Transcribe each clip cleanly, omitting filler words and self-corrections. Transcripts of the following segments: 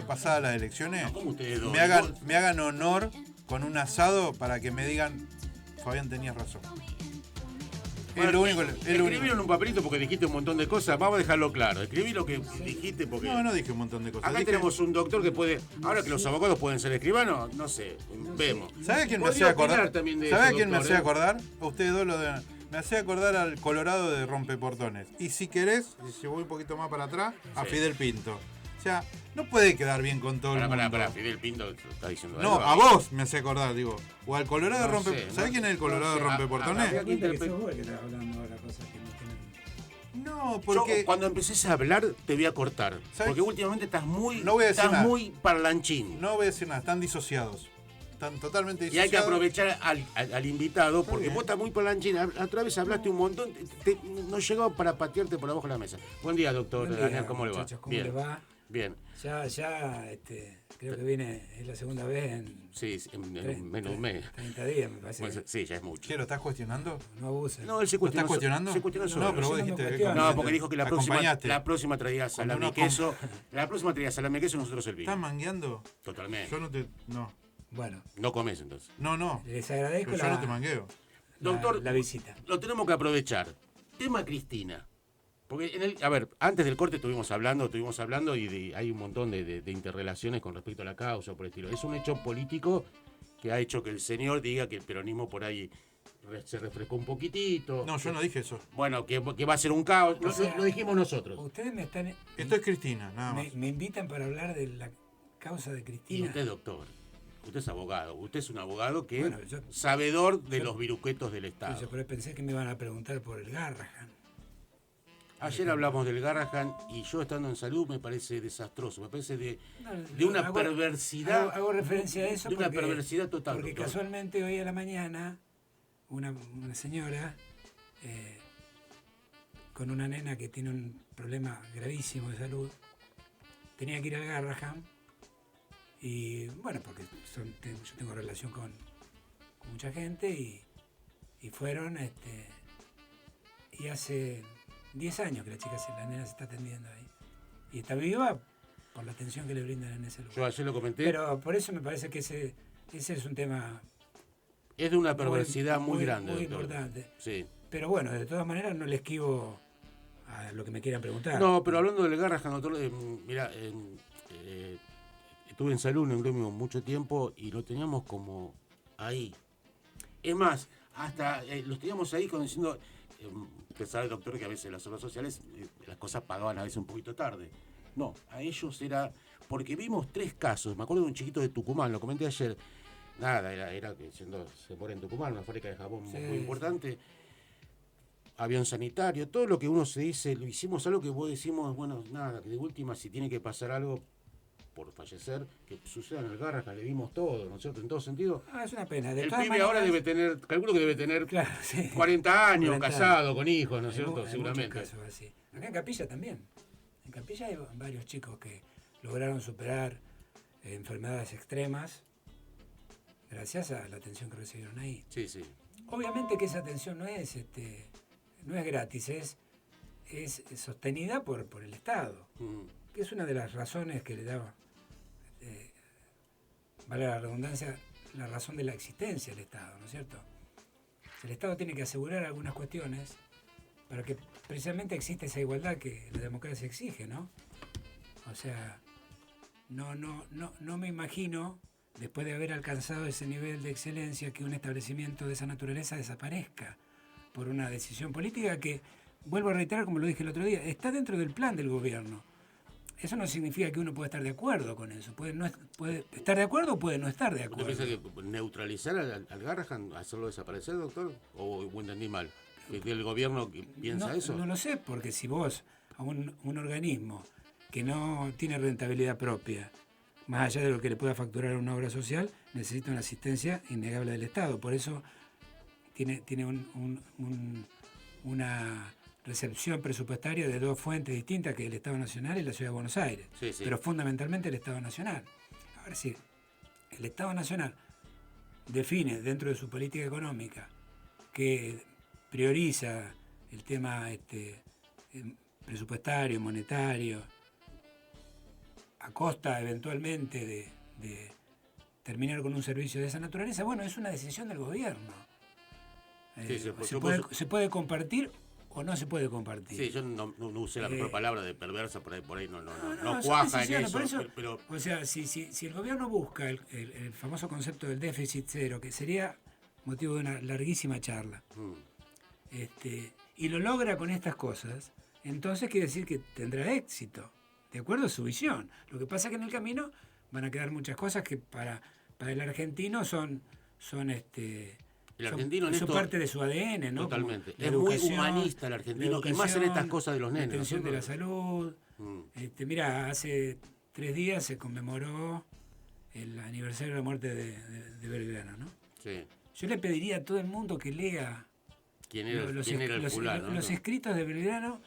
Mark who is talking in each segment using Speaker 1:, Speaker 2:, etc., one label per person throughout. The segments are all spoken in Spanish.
Speaker 1: pasadas las elecciones,
Speaker 2: No, ¿cómo ustedes dos?
Speaker 1: me hagan honor con un asado para que me digan, Fabián, tenías razón. Es lo único.
Speaker 2: Escribieron en un papelito porque dijiste un montón de cosas. Vamos a dejarlo claro. Escribí lo que dijiste porque.
Speaker 1: No dije un montón de cosas.
Speaker 2: Acá tenemos un doctor que puede. Ahora que los abogados pueden ser escribanos, no sé. Vemos.
Speaker 1: ¿Sabes quién me
Speaker 2: Podría
Speaker 1: hacía acordar?
Speaker 2: opinar también de
Speaker 1: ¿Sabes
Speaker 2: eso,
Speaker 1: quién me
Speaker 2: doctor,
Speaker 1: hacía acordar? A ustedes dos me hacía acordar al Colorado de Rompeportones. Y si querés, si voy un poquito más para atrás, a
Speaker 2: Sí.
Speaker 1: Fidel Pinto. O sea, no puede quedar bien con todo el mundo.
Speaker 2: Pará, Fidel Pinto está diciendo
Speaker 1: No,
Speaker 2: algo.
Speaker 1: a vos me hacía acordar, digo. O al Colorado de
Speaker 2: No
Speaker 1: Rompeportones.
Speaker 2: sé,
Speaker 1: ¿Sabés quién es el Colorado de Rompeportones?
Speaker 2: habría que
Speaker 3: Cuenta que sos vos el que estás hablando ahora cosas que no tienen.
Speaker 1: No,
Speaker 2: Yo,
Speaker 1: porque.
Speaker 2: cuando empecés a hablar, te voy a cortar.
Speaker 1: ¿Sabes?
Speaker 2: Porque últimamente estás muy.
Speaker 1: No voy a decir
Speaker 2: estás
Speaker 1: nada.
Speaker 2: muy parlanchín.
Speaker 1: No voy a decir nada, están disociados. Están totalmente
Speaker 2: Y
Speaker 1: disociados.
Speaker 2: hay que aprovechar al invitado, porque
Speaker 1: bien.
Speaker 2: vos estás muy parlanchín. La otra vez hablaste un montón, no llegó para patearte por abajo de la mesa. Buen día, doctor
Speaker 3: Buen día,
Speaker 2: Daniel, ¿cómo le va?
Speaker 3: muchachos, ¿cómo le va?
Speaker 2: Bien.
Speaker 3: Ya, creo que es la segunda vez en
Speaker 2: Sí, en menos de un mes.
Speaker 3: 30 días, me parece.
Speaker 2: Bueno, sí, ya es mucho.
Speaker 1: ¿Qué, lo estás cuestionando?
Speaker 3: No abusen.
Speaker 2: No, él se
Speaker 1: ¿Lo
Speaker 2: cuestiona.
Speaker 1: estás cuestionando?
Speaker 2: Se cuestiona solo.
Speaker 1: No, pero vos
Speaker 3: yo no me
Speaker 1: dijiste.
Speaker 3: cuestiono.
Speaker 2: No, porque dijo que la
Speaker 1: Acompañaste.
Speaker 2: próxima traía
Speaker 1: Cuando
Speaker 2: salame
Speaker 1: uno
Speaker 2: y queso. La próxima traía salame y queso y nosotros
Speaker 1: ¿Estás
Speaker 2: servimos.
Speaker 1: mangueando?
Speaker 2: Totalmente.
Speaker 1: Yo no te. No.
Speaker 3: Bueno,
Speaker 2: No comes entonces.
Speaker 1: No.
Speaker 3: les agradezco
Speaker 1: Pero yo no te mangueo.
Speaker 2: Doctor,
Speaker 3: la visita.
Speaker 2: Lo tenemos que aprovechar. Tema Cristina. Porque a ver, antes del corte estuvimos hablando y hay un montón de interrelaciones con respecto a la causa por el estilo. Es un hecho político que ha hecho que el señor diga que el peronismo por ahí se refrescó un poquitito.
Speaker 1: No, yo no dije eso.
Speaker 2: Bueno, que va a ser un caos.
Speaker 3: O sea,
Speaker 2: Lo dijimos nosotros.
Speaker 3: Ustedes me están.
Speaker 1: Esto es Cristina, nada más.
Speaker 3: me invitan para hablar de la causa de
Speaker 2: Y
Speaker 3: Cristina.
Speaker 2: usted, doctor. Usted es abogado. Usted es un abogado que
Speaker 3: Bueno, yo-
Speaker 2: sabedor de
Speaker 3: yo-
Speaker 2: los viruquetos del Estado.
Speaker 3: Yo pensé que me iban a preguntar por el Garrahan.
Speaker 2: Ayer hablamos del Garrahan y yo estando en salud me parece desastroso, me parece de
Speaker 3: No,
Speaker 2: una
Speaker 3: hago-
Speaker 2: perversidad.
Speaker 3: Hago referencia a eso
Speaker 2: de una
Speaker 3: porque,
Speaker 2: perversidad total.
Speaker 3: porque
Speaker 2: doctor.
Speaker 3: casualmente hoy a la mañana una señora con una nena que tiene un problema gravísimo de salud tenía que ir al Garrahan y bueno, porque yo tengo relación con mucha gente y fueron y hace 10 años que la nena se está atendiendo ahí y está viva por la atención que le brindan en ese lugar.
Speaker 2: Yo ayer lo comenté.
Speaker 3: Pero por eso me parece que ese es un tema
Speaker 2: Es de una perversidad muy grande.
Speaker 3: muy
Speaker 2: doctor.
Speaker 3: importante.
Speaker 2: Sí.
Speaker 3: Pero bueno, de todas maneras no le esquivo a lo que me quieran preguntar.
Speaker 2: No, pero hablando del Garrahan, doctor, mira, estuve en salud en un gremio mucho tiempo y lo teníamos como ahí. Es más, hasta lo teníamos ahí como diciendo, usted sabe, doctor, que a veces las obras sociales las cosas pagaban a veces un poquito tarde. No, a ellos era, porque vimos 3 casos, me acuerdo de un chiquito de Tucumán, lo comenté ayer, nada, era que siendo, se muere en Tucumán, una fábrica de jabón
Speaker 3: Sí,
Speaker 2: muy importante. Avión sanitario, todo lo que uno se dice, lo hicimos algo que vos decimos, bueno, nada, que de última si tiene que pasar algo por fallecer, que suceda en el Garrahan, le dimos todo, ¿no es cierto? En todo sentido.
Speaker 3: Es una pena. De
Speaker 2: El
Speaker 3: todas
Speaker 2: pibe ahora
Speaker 3: maneras,
Speaker 2: debe tener, calculo que debe tener
Speaker 3: claro, sí.
Speaker 2: 40 años,
Speaker 3: 40
Speaker 2: casado, con hijos, ¿no es
Speaker 3: Hay
Speaker 2: cierto?
Speaker 3: hay
Speaker 2: Seguramente.
Speaker 3: muchos casos así. Acá en Capilla también. En Capilla hay varios chicos que lograron superar enfermedades extremas gracias a la atención que recibieron ahí.
Speaker 2: Sí, sí.
Speaker 3: Obviamente que esa atención no es gratis, es sostenida por el Estado, que es una de las razones que le daba, vale la redundancia, la razón de la existencia del Estado, ¿no es cierto? El Estado tiene que asegurar algunas cuestiones para que precisamente exista esa igualdad que la democracia exige, ¿no? O sea, no me imagino, después de haber alcanzado ese nivel de excelencia, que un establecimiento de esa naturaleza desaparezca por una decisión política que, vuelvo a reiterar como lo dije el otro día, está dentro del plan del gobierno. Eso no significa que uno pueda estar de acuerdo con eso. Puede estar de acuerdo o puede no estar de
Speaker 2: ¿Usted
Speaker 3: acuerdo.
Speaker 2: piensa que neutralizar al Garrahan, hacerlo desaparecer, doctor? ¿O entendí mal? ¿Que el gobierno piensa eso?
Speaker 3: No lo sé, porque si vos a un organismo que no tiene rentabilidad propia, más allá de lo que le pueda facturar a una obra social, necesita una asistencia innegable del Estado. Por eso tiene una recepción presupuestaria de 2 fuentes distintas, que es el Estado Nacional y la Ciudad de Buenos Aires.
Speaker 2: Sí, sí.
Speaker 3: Pero fundamentalmente el Estado Nacional. Ahora sí, el Estado Nacional define dentro de su política económica que prioriza el tema presupuestario, monetario, a costa eventualmente de terminar con un servicio de esa naturaleza, bueno, es una decisión del gobierno.
Speaker 2: Sí,
Speaker 3: se puede compartir o no se puede compartir.
Speaker 2: Sí, yo no usé la mejor palabra de perversa, por ahí no
Speaker 3: son
Speaker 2: cuaja en
Speaker 3: decisiones,
Speaker 2: eso.
Speaker 3: por eso,
Speaker 2: pero
Speaker 3: o sea, si el gobierno busca el famoso concepto del déficit cero, que sería motivo de una larguísima charla, y lo logra con estas cosas, entonces quiere decir que tendrá éxito, de acuerdo a su visión. Lo que pasa es que en el camino van a quedar muchas cosas que para el argentino son
Speaker 2: el argentino en esto,
Speaker 3: parte de su ADN, ¿no?
Speaker 2: Totalmente. Es muy humanista el argentino, y más en estas cosas de los nenes.
Speaker 3: La atención de la salud. Mira, hace 3 días se conmemoró el aniversario de la muerte de Belgrano, ¿no?
Speaker 2: Sí.
Speaker 3: Yo le pediría a todo el mundo que lea
Speaker 2: ¿Quién era el fulano?
Speaker 3: Los escritos de Belgrano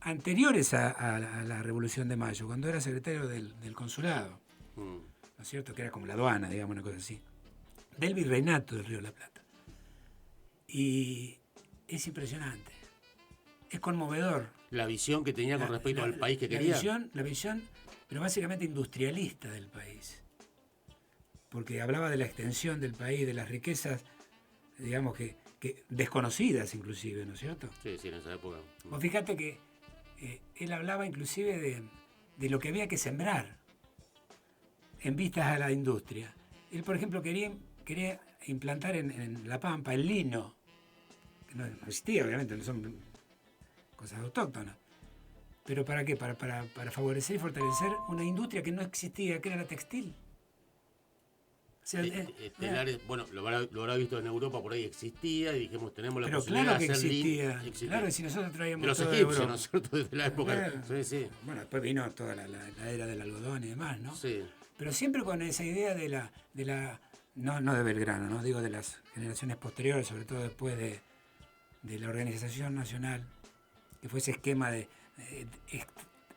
Speaker 3: anteriores a la Revolución de Mayo, cuando era secretario del consulado, ¿no es cierto? Que era como la aduana, digamos, una cosa así. Del virreinato del Río de la Plata. Y es impresionante. Es conmovedor.
Speaker 2: La visión que tenía con respecto al país que quería.
Speaker 3: La visión, pero básicamente industrialista del país. Porque hablaba de la extensión del país, de las riquezas, digamos que desconocidas inclusive, ¿no es cierto?
Speaker 2: Sí, en esa época.
Speaker 3: Vos fíjate que él hablaba inclusive de lo que había que sembrar en vistas a la industria. Él, por ejemplo, quería implantar en La Pampa el lino, que no existía, obviamente, no son cosas autóctonas. ¿Pero para qué? Para favorecer y fortalecer una industria que no existía, que era la textil. O sea,
Speaker 2: bueno, lo habrá visto en Europa, por ahí existía, y dijimos, tenemos la
Speaker 3: pero
Speaker 2: posibilidad
Speaker 3: claro que
Speaker 2: de hacer
Speaker 3: existía. Claro, si nosotros traíamos
Speaker 2: de los
Speaker 3: todo de
Speaker 2: egipcios,
Speaker 3: Europa.
Speaker 2: ¿no es cierto? Desde la época. Sí.
Speaker 3: Bueno, después vino toda la era del algodón y demás, ¿no?
Speaker 2: Sí.
Speaker 3: Pero siempre con esa idea de la no de Belgrano, no digo de las generaciones posteriores, sobre todo después de la organización nacional, que fue ese esquema de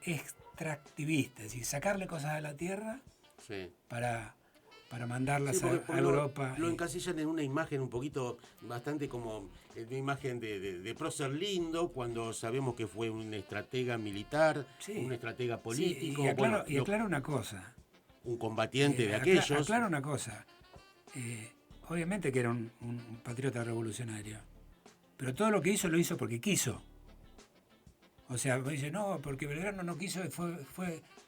Speaker 3: extractivista, es decir, sacarle cosas a la tierra para mandarlas a Europa.
Speaker 2: Lo encasillan en una imagen un poquito, bastante como una imagen de prócer lindo, cuando sabemos que fue un estratega militar, un estratega político.
Speaker 3: Sí, y aclara una cosa.
Speaker 2: Un combatiente de aquellos.
Speaker 3: Aclara una cosa. Obviamente que era un patriota revolucionario, pero todo lo que hizo lo hizo porque quiso. O sea, dice, no, porque Belgrano no quiso,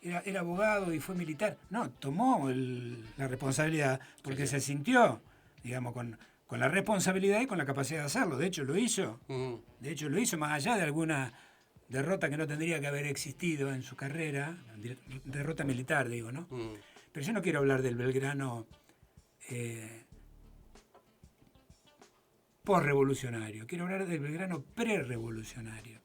Speaker 3: era abogado y fue militar. No, tomó la responsabilidad porque se sintió, digamos, con la responsabilidad y con la capacidad de hacerlo. De hecho, lo hizo. De hecho, lo hizo más allá de alguna derrota que no tendría que haber existido en su carrera, derrota militar, digo, ¿no? Pero yo no quiero hablar del Belgrano postrevolucionario, quiero hablar del Belgrano prerevolucionario.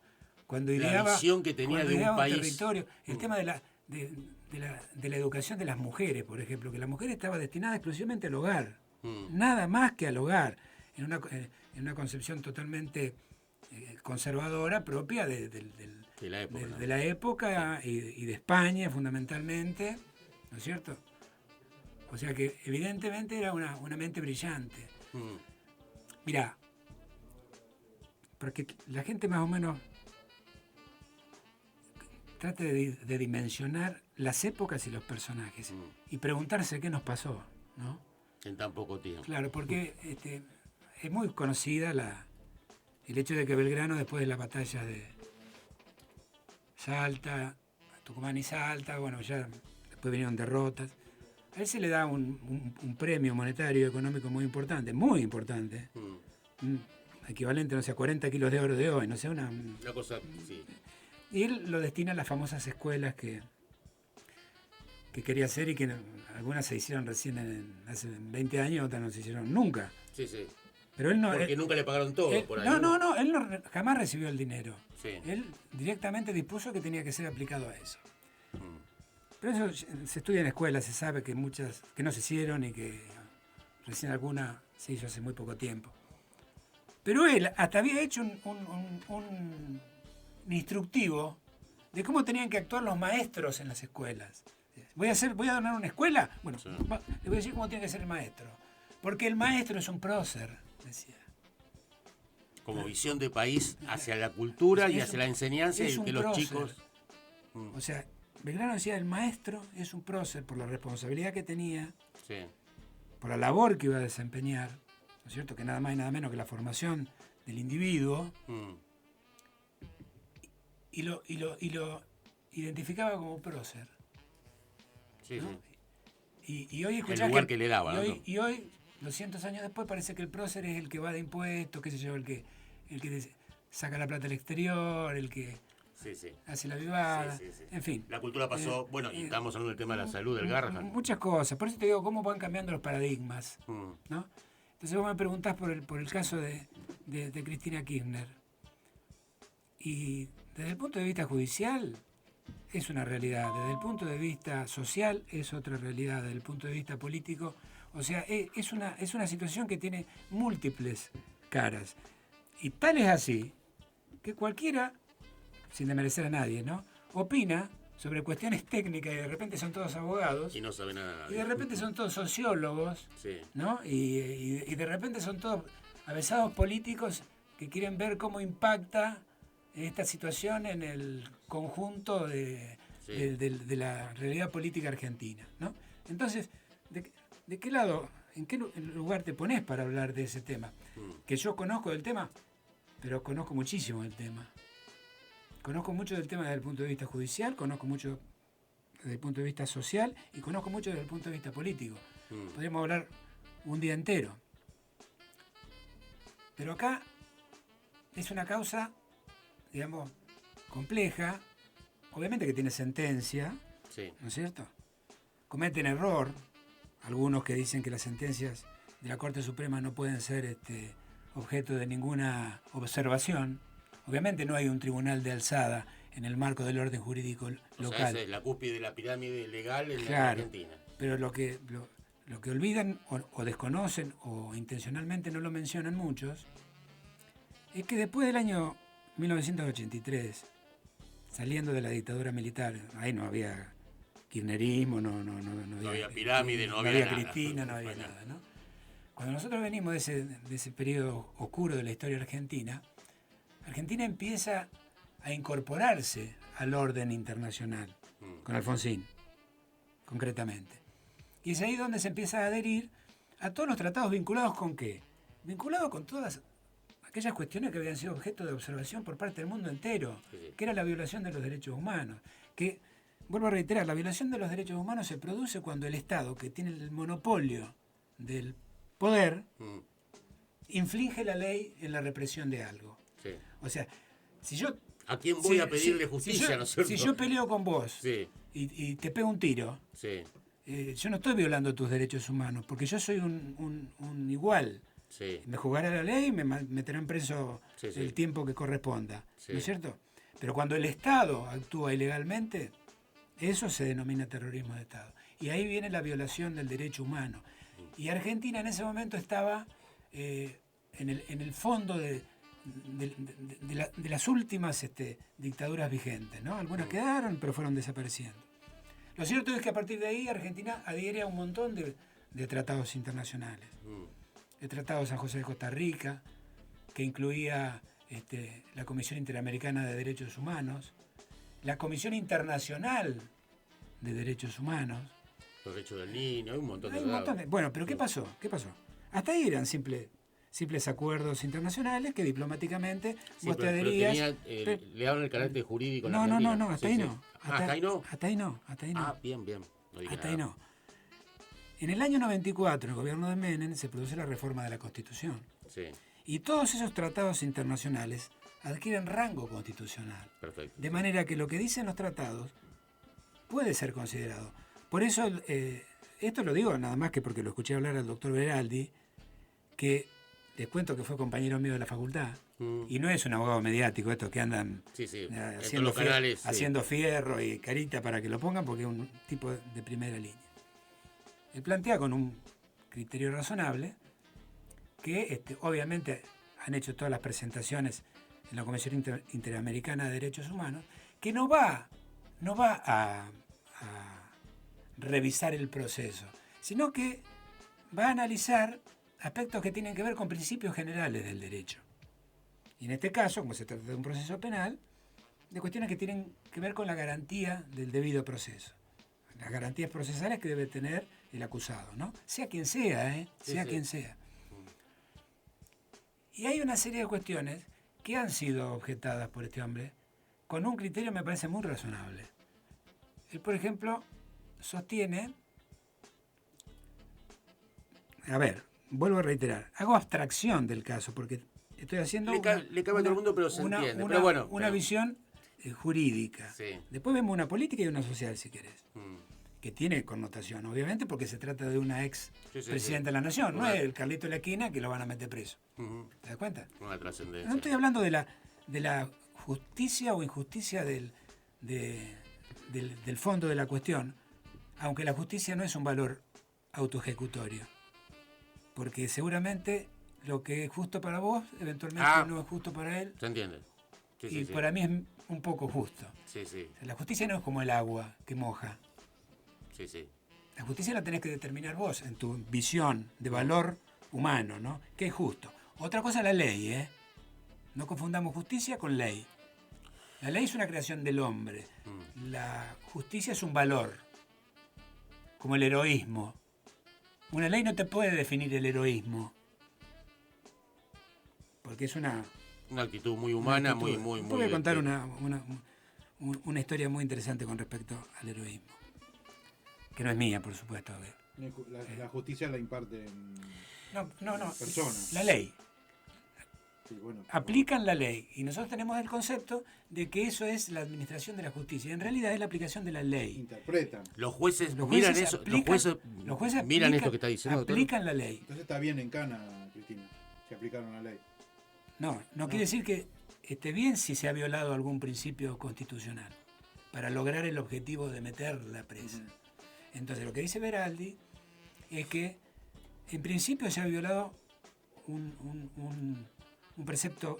Speaker 3: Cuando ideaba,
Speaker 2: la visión que tenía de un país.
Speaker 3: Territorio, el tema de la educación de las mujeres, por ejemplo, que la mujer estaba destinada exclusivamente al hogar, nada más que al hogar, en una concepción totalmente conservadora propia de la época y de España fundamentalmente, ¿no es cierto? O sea que evidentemente era una mente brillante. Mirá, para que la gente más o menos trate de dimensionar las épocas y los personajes y preguntarse qué nos pasó, ¿no?
Speaker 2: En tan poco tiempo.
Speaker 3: Claro, porque es muy conocida el hecho de que Belgrano, después de la batalla de Salta, Tucumán y Salta, bueno, ya después vinieron derrotas, a él se le da un premio monetario económico muy importante, equivalente, no sé, a 40 kilos de oro de hoy, no sé, una
Speaker 2: cosa, sí.
Speaker 3: Y él lo destina a las famosas escuelas que quería hacer y que algunas se hicieron recién hace 20 años, otras no se hicieron nunca.
Speaker 2: Sí.
Speaker 3: Pero él no,
Speaker 2: porque nunca le pagaron todo por ahí.
Speaker 3: No, él jamás recibió el dinero.
Speaker 2: Sí.
Speaker 3: Él directamente dispuso que tenía que ser aplicado a eso. Pero eso se estudia en escuelas, se sabe que muchas que no se hicieron y que recién alguna se hizo hace muy poco tiempo. Pero él hasta había hecho un instructivo de cómo tenían que actuar los maestros en las escuelas. Voy a donar una escuela, bueno, le voy a decir cómo tiene que ser el maestro. Porque el maestro es un prócer, decía.
Speaker 2: Como visión de país hacia la cultura y hacia la enseñanza y que los chicos...
Speaker 3: O sea, Belgrano decía, el maestro es un prócer por la responsabilidad que tenía,
Speaker 2: Sí.
Speaker 3: por la labor que iba a desempeñar, ¿no es cierto? Que nada más y nada menos que la formación del individuo, y lo identificaba como prócer.
Speaker 2: Sí,
Speaker 3: ¿no?
Speaker 2: sí.
Speaker 3: Y hoy escuchás
Speaker 2: El lugar que le daba, ¿no?
Speaker 3: y hoy, 200 años después, parece que el prócer es el que va de impuestos, qué sé yo, el que saca la plata al exterior, el que
Speaker 2: Sí, sí.
Speaker 3: hace la vivada,
Speaker 2: Sí, sí, sí.
Speaker 3: en fin.
Speaker 2: La cultura pasó, bueno, y estamos hablando del tema de la salud del Garrahan.
Speaker 3: Muchas cosas. Por eso te digo cómo van cambiando los paradigmas, ¿no? Entonces vos me preguntás por el caso de Cristina Kirchner. Y desde el punto de vista judicial es una realidad, desde el punto de vista social es otra realidad, desde el punto de vista político, o sea, es una situación que tiene múltiples caras. Y tal es así que cualquiera, sin desmerecer a nadie, ¿no?, opina sobre cuestiones técnicas y de repente son todos abogados.
Speaker 2: Y no sabe nada.
Speaker 3: Y de repente son todos sociólogos,
Speaker 2: sí.
Speaker 3: ¿no? Y de repente son todos avesados políticos que quieren ver cómo impacta esta situación en el conjunto de la realidad política argentina, ¿no? Entonces, ¿de qué lado, en qué lugar te pones para hablar de ese tema? Que yo conozco del tema, pero conozco muchísimo del tema. Conozco mucho del tema desde el punto de vista judicial, conozco mucho desde el punto de vista social y conozco mucho desde el punto de vista político. Podríamos hablar un día entero. Pero acá es una causa, digamos, compleja, obviamente que tiene sentencia, ¿no es cierto? Cometen error algunos que dicen que las sentencias de la Corte Suprema no pueden ser objeto de ninguna observación. Obviamente no hay un tribunal de alzada en el marco del orden jurídico local.
Speaker 2: O sea, esa es la cúspide de la pirámide legal en la Argentina.
Speaker 3: Pero lo que olvidan o desconocen o intencionalmente no lo mencionan muchos es que después del año 1983, saliendo de la dictadura militar, ahí no había kirchnerismo, no
Speaker 2: había pirámide, no había nada.
Speaker 3: Cristina, no había nada, ¿no? Cuando nosotros venimos de ese periodo oscuro de la historia argentina, Argentina empieza a incorporarse al orden internacional, con Alfonsín, concretamente. Y es ahí donde se empieza a adherir a todos los tratados vinculados con ¿qué? Vinculados con todas aquellas cuestiones que habían sido objeto de observación por parte del mundo entero, que era la violación de los derechos humanos. Que, vuelvo a reiterar, la violación de los derechos humanos se produce cuando el Estado, que tiene el monopolio del poder, inflige la ley en la represión de algo. Sí. O sea, si yo...
Speaker 2: ¿A quién voy a pedirle justicia, no es cierto?
Speaker 3: Si yo peleo con vos y te pego un tiro, yo no estoy violando tus derechos humanos, porque yo soy un igual. Me jugará la ley y me meterán preso el tiempo que corresponda, ¿no es cierto? Pero cuando el Estado actúa ilegalmente, eso se denomina terrorismo de Estado. Y ahí viene la violación del derecho humano. Y Argentina en ese momento estaba en el fondo de las últimas dictaduras vigentes, ¿no? Algunas quedaron, pero fueron desapareciendo. Lo cierto es que a partir de ahí Argentina adhiere a un montón de tratados internacionales. El Tratado de San José de Costa Rica, que incluía la Comisión Interamericana de Derechos Humanos, la Comisión Internacional de Derechos Humanos.
Speaker 2: Los derechos del niño, hay un montón de...
Speaker 3: Bueno, pero ¿qué pasó? Hasta ahí eran simples acuerdos internacionales que diplomáticamente vos te adherías.
Speaker 2: ¿Le daban el carácter jurídico?
Speaker 3: No, hasta ahí no. Hasta ahí no.
Speaker 2: Ah, bien.
Speaker 3: Hasta ahí no. En el año 94, en el gobierno de Menem, se produce la reforma de la Constitución. Y todos esos tratados internacionales adquieren rango constitucional.
Speaker 2: Perfecto.
Speaker 3: De manera que lo que dicen los tratados puede ser considerado. Por eso, esto lo digo nada más que porque lo escuché hablar al doctor Beraldi, que les cuento que fue compañero mío de la facultad, y no es un abogado mediático esto que andan haciendo fierro y carita para que lo pongan, porque es un tipo de primera línea. Él plantea con un criterio razonable que obviamente han hecho todas las presentaciones en la Comisión Interamericana de Derechos Humanos, que no va a revisar el proceso, sino que va a analizar aspectos que tienen que ver con principios generales del derecho. Y en este caso, como se trata de un proceso penal, de cuestiones que tienen que ver con la garantía del debido proceso. Las garantías procesales que debe tener el acusado, ¿no? Sea quien sea, sea quien sea. Y hay una serie de cuestiones que han sido objetadas por este hombre con un criterio me parece muy razonable. Él, por ejemplo, sostiene... A ver, vuelvo a reiterar, hago abstracción del caso porque estoy haciendo...
Speaker 2: Le cabe a todo el mundo, pero se entiende. Pero bueno,
Speaker 3: una visión jurídica.
Speaker 2: Sí.
Speaker 3: Después vemos una política y una social, si querés. Que tiene connotación, obviamente, porque se trata de una ex presidenta de la nación, no es el Carlito de la esquina que lo van a meter preso. ¿Te das cuenta?
Speaker 2: Una trascendencia.
Speaker 3: No estoy hablando de la justicia o injusticia del fondo de la cuestión, aunque la justicia no es un valor autoejecutorio. Porque seguramente lo que es justo para vos, eventualmente no es justo para él.
Speaker 2: ¿Se entiende?
Speaker 3: Y para mí es un poco justo.
Speaker 2: Sí, sí.
Speaker 3: La justicia no es como el agua que moja.
Speaker 2: Sí, sí.
Speaker 3: La justicia la tenés que determinar vos en tu visión de valor humano, ¿no? ¿Qué es justo? Otra cosa es la ley, ¿eh? No confundamos justicia con ley. La ley es una creación del hombre. La justicia es un valor, como el heroísmo. Una ley no te puede definir el heroísmo, porque es una
Speaker 2: actitud muy humana, muy...
Speaker 3: Voy a contar una historia muy interesante con respecto al heroísmo, que no es mía, por supuesto.
Speaker 1: La justicia la imparte
Speaker 3: No,
Speaker 1: personas.
Speaker 3: La ley.
Speaker 1: Sí, bueno,
Speaker 3: Aplican la ley y nosotros tenemos el concepto de que eso es la administración de la justicia. En realidad es la aplicación de la ley.
Speaker 1: interpretan.
Speaker 2: Los jueces miran eso, los jueces miran esto que está diciendo.
Speaker 3: Aplican la ley.
Speaker 1: Entonces está bien en Cana, Cristina, si aplicaron la ley.
Speaker 3: No quiere decir que esté bien si se ha violado algún principio constitucional para lograr el objetivo de meterla presa. Entonces lo que dice Veraldi es que en principio se ha violado un precepto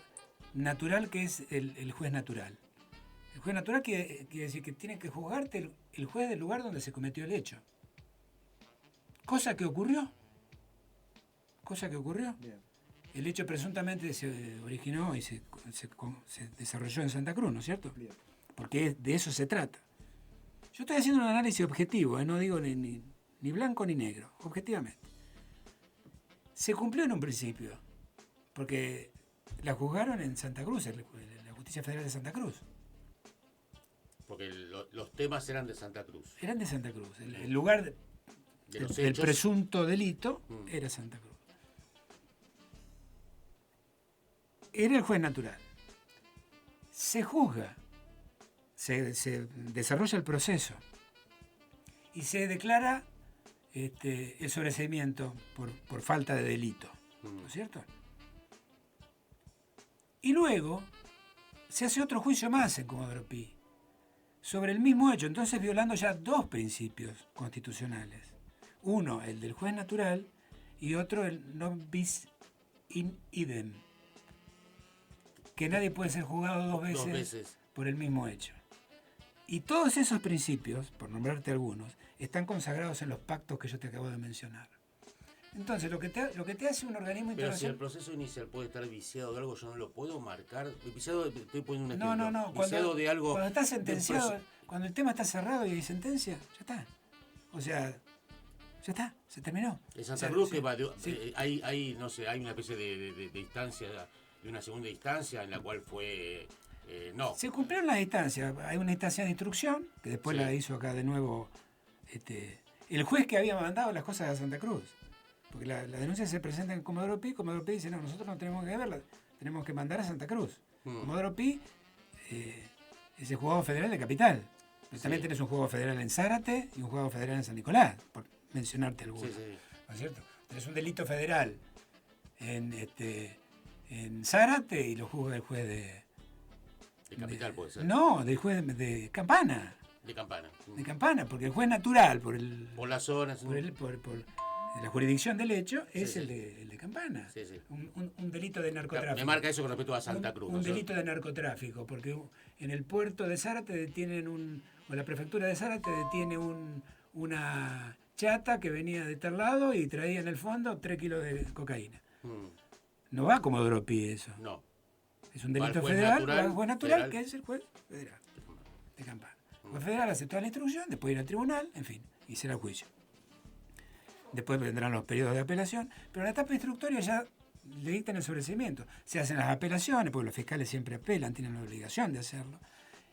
Speaker 3: natural que es el juez natural. El juez natural quiere decir que tiene que juzgarte el juez del lugar donde se cometió el hecho. Cosa que ocurrió.
Speaker 1: Bien.
Speaker 3: El hecho presuntamente se originó y se desarrolló en Santa Cruz, ¿no es cierto?
Speaker 1: Bien.
Speaker 3: Porque de eso se trata. Yo estoy haciendo un análisis objetivo, no digo ni blanco ni negro, objetivamente. Se cumplió en un principio, porque la juzgaron en Santa Cruz, en la Justicia Federal de Santa Cruz.
Speaker 2: Porque los temas eran de Santa Cruz.
Speaker 3: Eran de Santa Cruz. El lugar del presunto delito era Santa Cruz. Era el juez natural. Se juzga, se desarrolla el proceso y se declara el sobreseimiento por falta de delito, ¿no es cierto? Y luego se hace otro juicio más en Comodoro Pi sobre el mismo hecho, entonces violando ya dos principios constitucionales. Uno, el del juez natural, y otro, el non bis in idem, que nadie puede ser juzgado dos veces por el mismo hecho. Y todos esos principios, por nombrarte algunos, están consagrados en los pactos que yo te acabo de mencionar. Entonces, lo que te hace un organismo internacional...
Speaker 2: Pero si el proceso inicial puede estar viciado de algo, yo no lo puedo marcar. Viciado, estoy poniendo un ejemplo.
Speaker 3: No.
Speaker 2: Viciado de algo...
Speaker 3: Cuando está sentenciado, cuando el tema está cerrado y hay sentencia, ya está. O sea, ya está, se terminó.
Speaker 2: En Santa Cruz que va hay no sé, hay una especie de instancia, de una segunda instancia en la cual fue... no.
Speaker 3: Se cumplieron las instancias. Hay una instancia de instrucción, que después la hizo acá de nuevo el juez que había mandado las cosas a Santa Cruz. Porque la denuncia se presenta en Comodoro Pi dice, no, nosotros no tenemos que verla, tenemos que mandar a Santa Cruz. Comodoro Pi es el juzgado federal de Capital. Pero también tenés un juzgado federal en Zárate y un juzgado federal en San Nicolás, por mencionarte alguno. ¿No es cierto? Tenés un delito federal en Zárate y lo juzga el juez de
Speaker 2: Capital, puede ser.
Speaker 3: No, del juez de Campana.
Speaker 2: De Campana.
Speaker 3: De Campana, porque el juez natural, por
Speaker 2: las zonas.
Speaker 3: Por la jurisdicción del hecho, es el de Campana.
Speaker 2: Sí.
Speaker 3: Un delito de narcotráfico.
Speaker 2: Me marca eso con respecto a Santa Cruz.
Speaker 3: Un delito de narcotráfico, porque en el puerto de Zárate detienen o la prefectura de Zárate detiene una chata que venía de tal lado y traía en el fondo 3 kilos de cocaína. No va como Comodoro Pi eso.
Speaker 2: No.
Speaker 3: Es un delito
Speaker 2: Al juez
Speaker 3: federal,
Speaker 2: natural,
Speaker 3: al juez natural,
Speaker 2: federal.
Speaker 3: que es el juez federal de Campana. El juez federal hace toda la instrucción, después ir al tribunal, en fin, y será el juicio. Después vendrán los periodos de apelación, pero en la etapa instructoria ya le dictan el sobreseimiento. Se hacen las apelaciones, porque los fiscales siempre apelan, tienen la obligación de hacerlo.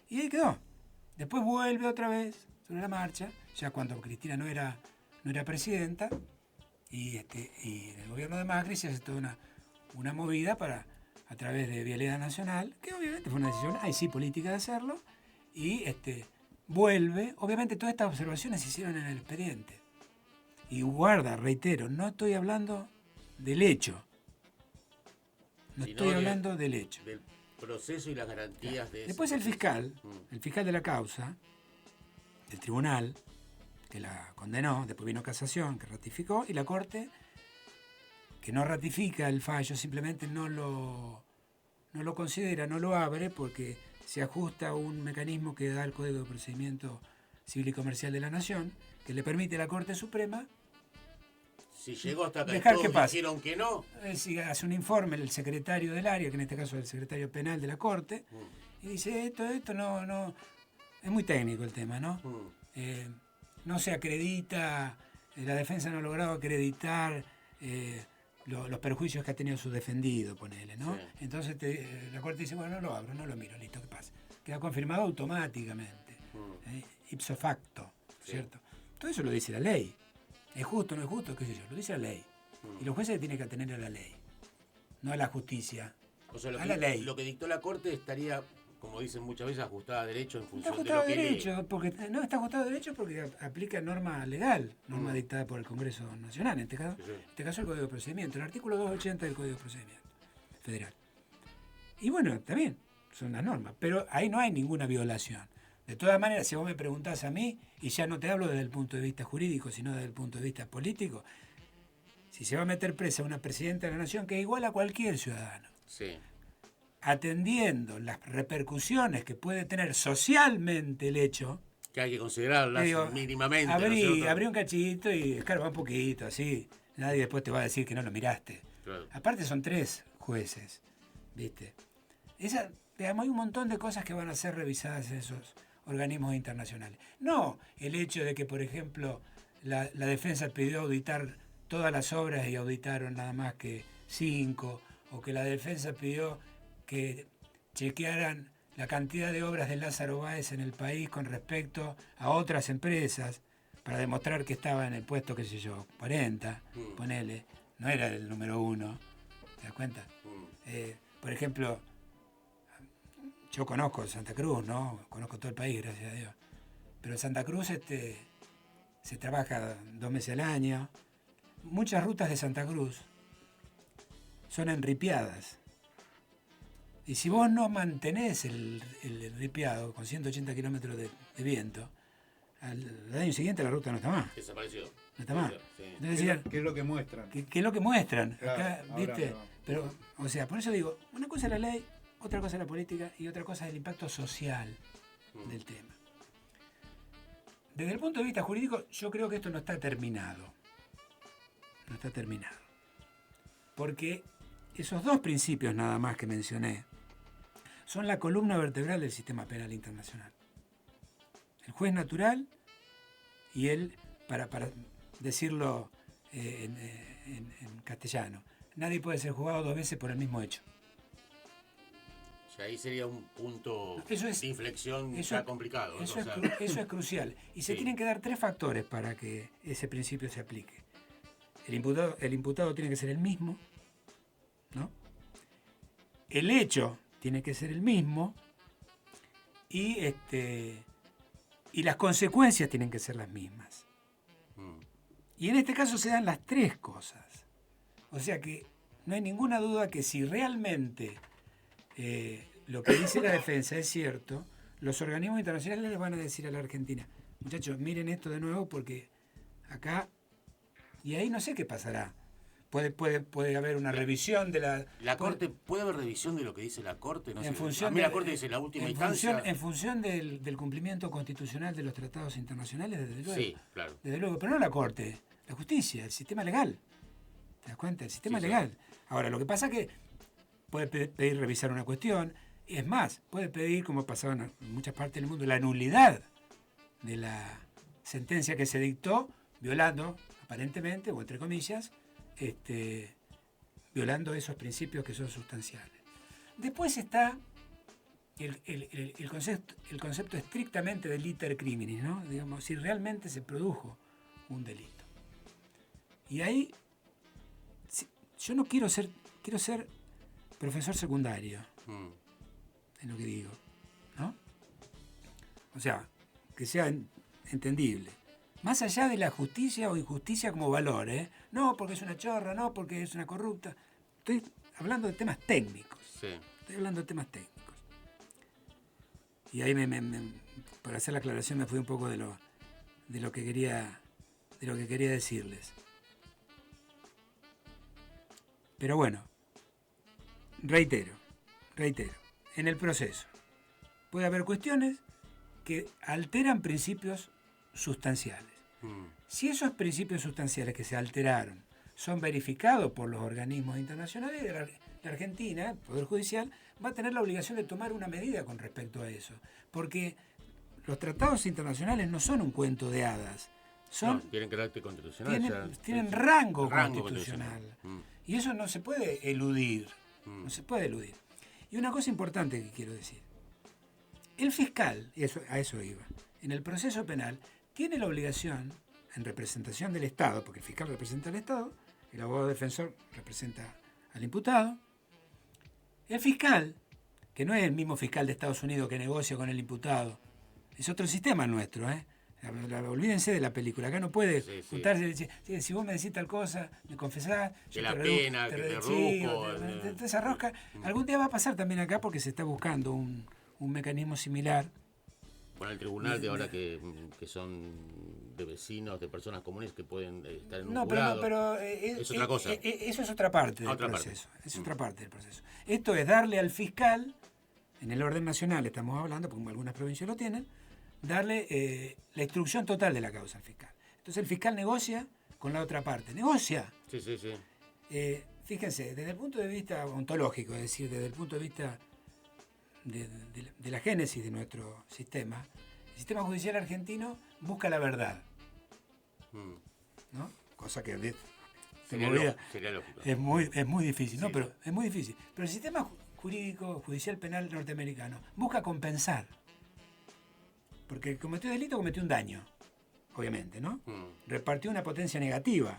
Speaker 3: Y ahí quedó. Después vuelve otra vez sobre la marcha, ya cuando Cristina no era presidenta, y en el gobierno de Macri se hace toda una movida para, a través de Vialidad Nacional, que obviamente fue una decisión, ahí sí, política de hacerlo, y vuelve. Obviamente todas estas observaciones se hicieron en el expediente. Y guarda, reitero, no estoy hablando del hecho. No
Speaker 2: Sino
Speaker 3: estoy hablando del hecho.
Speaker 2: Del proceso y las garantías de
Speaker 3: Después
Speaker 2: ese
Speaker 3: el fiscal de la causa, del tribunal, que la condenó, después vino casación, que ratificó, y la Corte, que no ratifica el fallo, simplemente no lo considera, no lo abre, porque se ajusta a un mecanismo que da el Código de Procedimiento Civil y Comercial de la Nación, que le permite a la Corte Suprema
Speaker 2: Si llegó hasta acá y
Speaker 3: dejar
Speaker 2: todos
Speaker 3: que pase.
Speaker 2: dijeron que no.
Speaker 3: Si hace un informe el secretario del área, que en este caso es el secretario penal de la Corte, y dice esto no, es muy técnico el tema, ¿no? No se acredita, la defensa no ha logrado acreditar los perjuicios que ha tenido su defendido, ponele, ¿no?
Speaker 2: Sí.
Speaker 3: Entonces la Corte dice, bueno, no lo abro, no lo miro, listo, ¿qué pasa? Queda confirmado automáticamente, ipso facto,
Speaker 2: Sí.
Speaker 3: ¿cierto? Todo eso lo dice la ley. ¿Es justo o no es justo? ¿Qué sé yo? Lo dice la ley. Y los jueces tienen que atener a la ley, no a la justicia.
Speaker 2: O sea,
Speaker 3: a la ley.
Speaker 2: Lo que dictó la Corte estaría, como dicen muchas veces, ajustada a derecho en
Speaker 3: Está
Speaker 2: función de
Speaker 3: ajustado
Speaker 2: lo
Speaker 3: a
Speaker 2: que
Speaker 3: derecho, porque no está ajustado a derecho porque aplica norma legal, norma dictada por el Congreso Nacional, en este caso,
Speaker 2: Sí, sí.
Speaker 3: en este caso el Código de Procedimiento, el artículo 280 del Código de Procedimiento Federal. Y bueno, también son las normas, pero ahí no hay ninguna violación. De todas maneras, si vos me preguntás a mí, y ya no te hablo desde el punto de vista jurídico, sino desde el punto de vista político, si se va a meter presa una presidenta de la nación que es igual a cualquier ciudadano,
Speaker 2: Sí.
Speaker 3: atendiendo las repercusiones que puede tener socialmente el hecho,
Speaker 2: Que hay que considerarlas
Speaker 3: te digo,
Speaker 2: mínimamente. ¿no es cierto?
Speaker 3: abrí un cachito y escarba un poquito, así. Nadie después te va a decir que no lo miraste.
Speaker 2: Claro.
Speaker 3: Aparte son 3 jueces, ¿viste? Digamos, hay un montón de cosas que van a ser revisadas en esos organismos internacionales. No el hecho de que, por ejemplo, la defensa pidió auditar todas las obras y auditaron nada más que 5, o que la defensa pidió que chequearan la cantidad de obras de Lázaro Báez en el país con respecto a otras empresas para demostrar que estaba en el puesto, qué sé yo, 40, ponele, no era el número 1, ¿te das cuenta? Por ejemplo, yo conozco Santa Cruz, ¿no? Conozco todo el país, gracias a Dios. Pero en Santa Cruz se trabaja 2 meses al año. Muchas rutas de Santa Cruz son enripiadas. Y si vos no mantenés el enripiado con 180 kilómetros de viento, al año siguiente la ruta no está más.
Speaker 2: Desapareció.
Speaker 3: No está más.
Speaker 2: Sí.
Speaker 3: Entonces decían,
Speaker 1: ¿Qué es lo que muestran?
Speaker 3: ¿qué es lo que muestran?
Speaker 1: Claro,
Speaker 3: Acá,
Speaker 1: ahora
Speaker 3: ¿viste?
Speaker 1: no.
Speaker 3: Pero, o sea, por eso digo, una cosa es la ley, otra cosa es la política y otra cosa es el impacto social del tema. Desde el punto de vista jurídico, yo creo que esto no está terminado. No está terminado. Porque esos 2 principios nada más que mencioné son la columna vertebral del sistema penal internacional. El juez natural y el, para decirlo en castellano, nadie puede ser juzgado 2 veces por el mismo hecho.
Speaker 2: O sea, ahí sería un punto
Speaker 3: Eso es-
Speaker 2: de inflexión
Speaker 3: eso-
Speaker 2: ya complicado. ¿no?
Speaker 3: Eso,
Speaker 2: O sea,
Speaker 3: eso es crucial. Y se
Speaker 2: Sí.
Speaker 3: tienen que dar 3 factores para que ese principio se aplique. El imputado tiene que ser el mismo, ¿no? El hecho tiene que ser el mismo y las consecuencias tienen que ser las mismas. Y en este caso se dan las 3 cosas. O sea que no hay ninguna duda que si realmente lo que dice la defensa es cierto, los organismos internacionales les van a decir a la Argentina, muchachos, miren esto de nuevo porque acá, y ahí no sé qué pasará. Puede haber una revisión de la...
Speaker 2: ¿La Corte puede haber revisión de lo que dice la Corte? No
Speaker 3: En
Speaker 2: sé.
Speaker 3: función
Speaker 2: A mí la Corte dice la última instancia.
Speaker 3: en función del cumplimiento constitucional de los tratados internacionales, desde luego.
Speaker 2: Sí, claro.
Speaker 3: Desde luego, pero no la Corte, la justicia, el sistema legal. ¿Te das cuenta? El sistema
Speaker 2: Sí, sí.
Speaker 3: legal. Ahora, lo que pasa es que puede pedir revisar una cuestión. Es más, puede pedir, como pasaba en muchas partes del mundo, la nulidad de la sentencia que se dictó, violando, aparentemente, o entre comillas, violando esos principios que son sustanciales. Después está el concepto estrictamente del iter criminis, ¿no? Digamos, si realmente se produjo un delito. Y ahí, yo no quiero ser profesor secundario, en lo que digo, ¿no? O sea, que sea entendible. Más allá de la justicia o injusticia como valor, ¿eh? No porque es una chorra, no porque es una corrupta. Estoy hablando de temas técnicos.
Speaker 2: Sí.
Speaker 3: Estoy hablando de temas técnicos. Y ahí para hacer la aclaración me fui un poco de lo que quería decirles. Pero bueno, reitero, en el proceso puede haber cuestiones que alteran principios sustanciales. Si esos principios sustanciales que se alteraron son verificados por los organismos internacionales, la Argentina, el Poder Judicial, va a tener la obligación de tomar una medida con respecto a eso. Porque los tratados internacionales no son un cuento de hadas.
Speaker 2: Tienen carácter constitucional.
Speaker 3: Tienen rango constitucional. Y eso no se puede eludir. No se puede eludir. Y una cosa importante que quiero decir. El fiscal, a eso iba, en el proceso penal, tiene la obligación, en representación del Estado, porque el fiscal representa al Estado, el abogado defensor representa al imputado. El fiscal, que no es el mismo fiscal de Estados Unidos que negocia con el imputado, es otro sistema nuestro, ¿eh? Olvídense de la película, acá no puede juntarse y decir, si vos me decís tal cosa, me confesás,
Speaker 2: yo te pena, que te reduzco.
Speaker 3: Esa rosca, algún día va a pasar también acá porque se está buscando un mecanismo similar.
Speaker 2: Bueno, el tribunal de ahora que son de vecinos, de personas comunes que pueden estar en un jurado.
Speaker 3: Pero
Speaker 2: es otra cosa.
Speaker 3: Eso es otra parte del proceso. Es otra parte del proceso. Esto es darle al fiscal, en el orden nacional estamos hablando, porque algunas provincias lo tienen, darle la instrucción total de la causa al fiscal. Entonces el fiscal negocia con la otra parte. ¡Negocia!
Speaker 2: Sí.
Speaker 3: Fíjense, desde el punto de vista ontológico, es decir, desde el punto de vista de la génesis de nuestro sistema, el sistema judicial argentino busca la verdad, ¿no? Cosa que
Speaker 2: sería lógico.
Speaker 3: es muy difícil, sí. No, pero es muy difícil. Pero el sistema jurídico judicial penal norteamericano busca compensar, porque cometió delito, cometió un daño, obviamente, ¿no? Repartió una potencia negativa,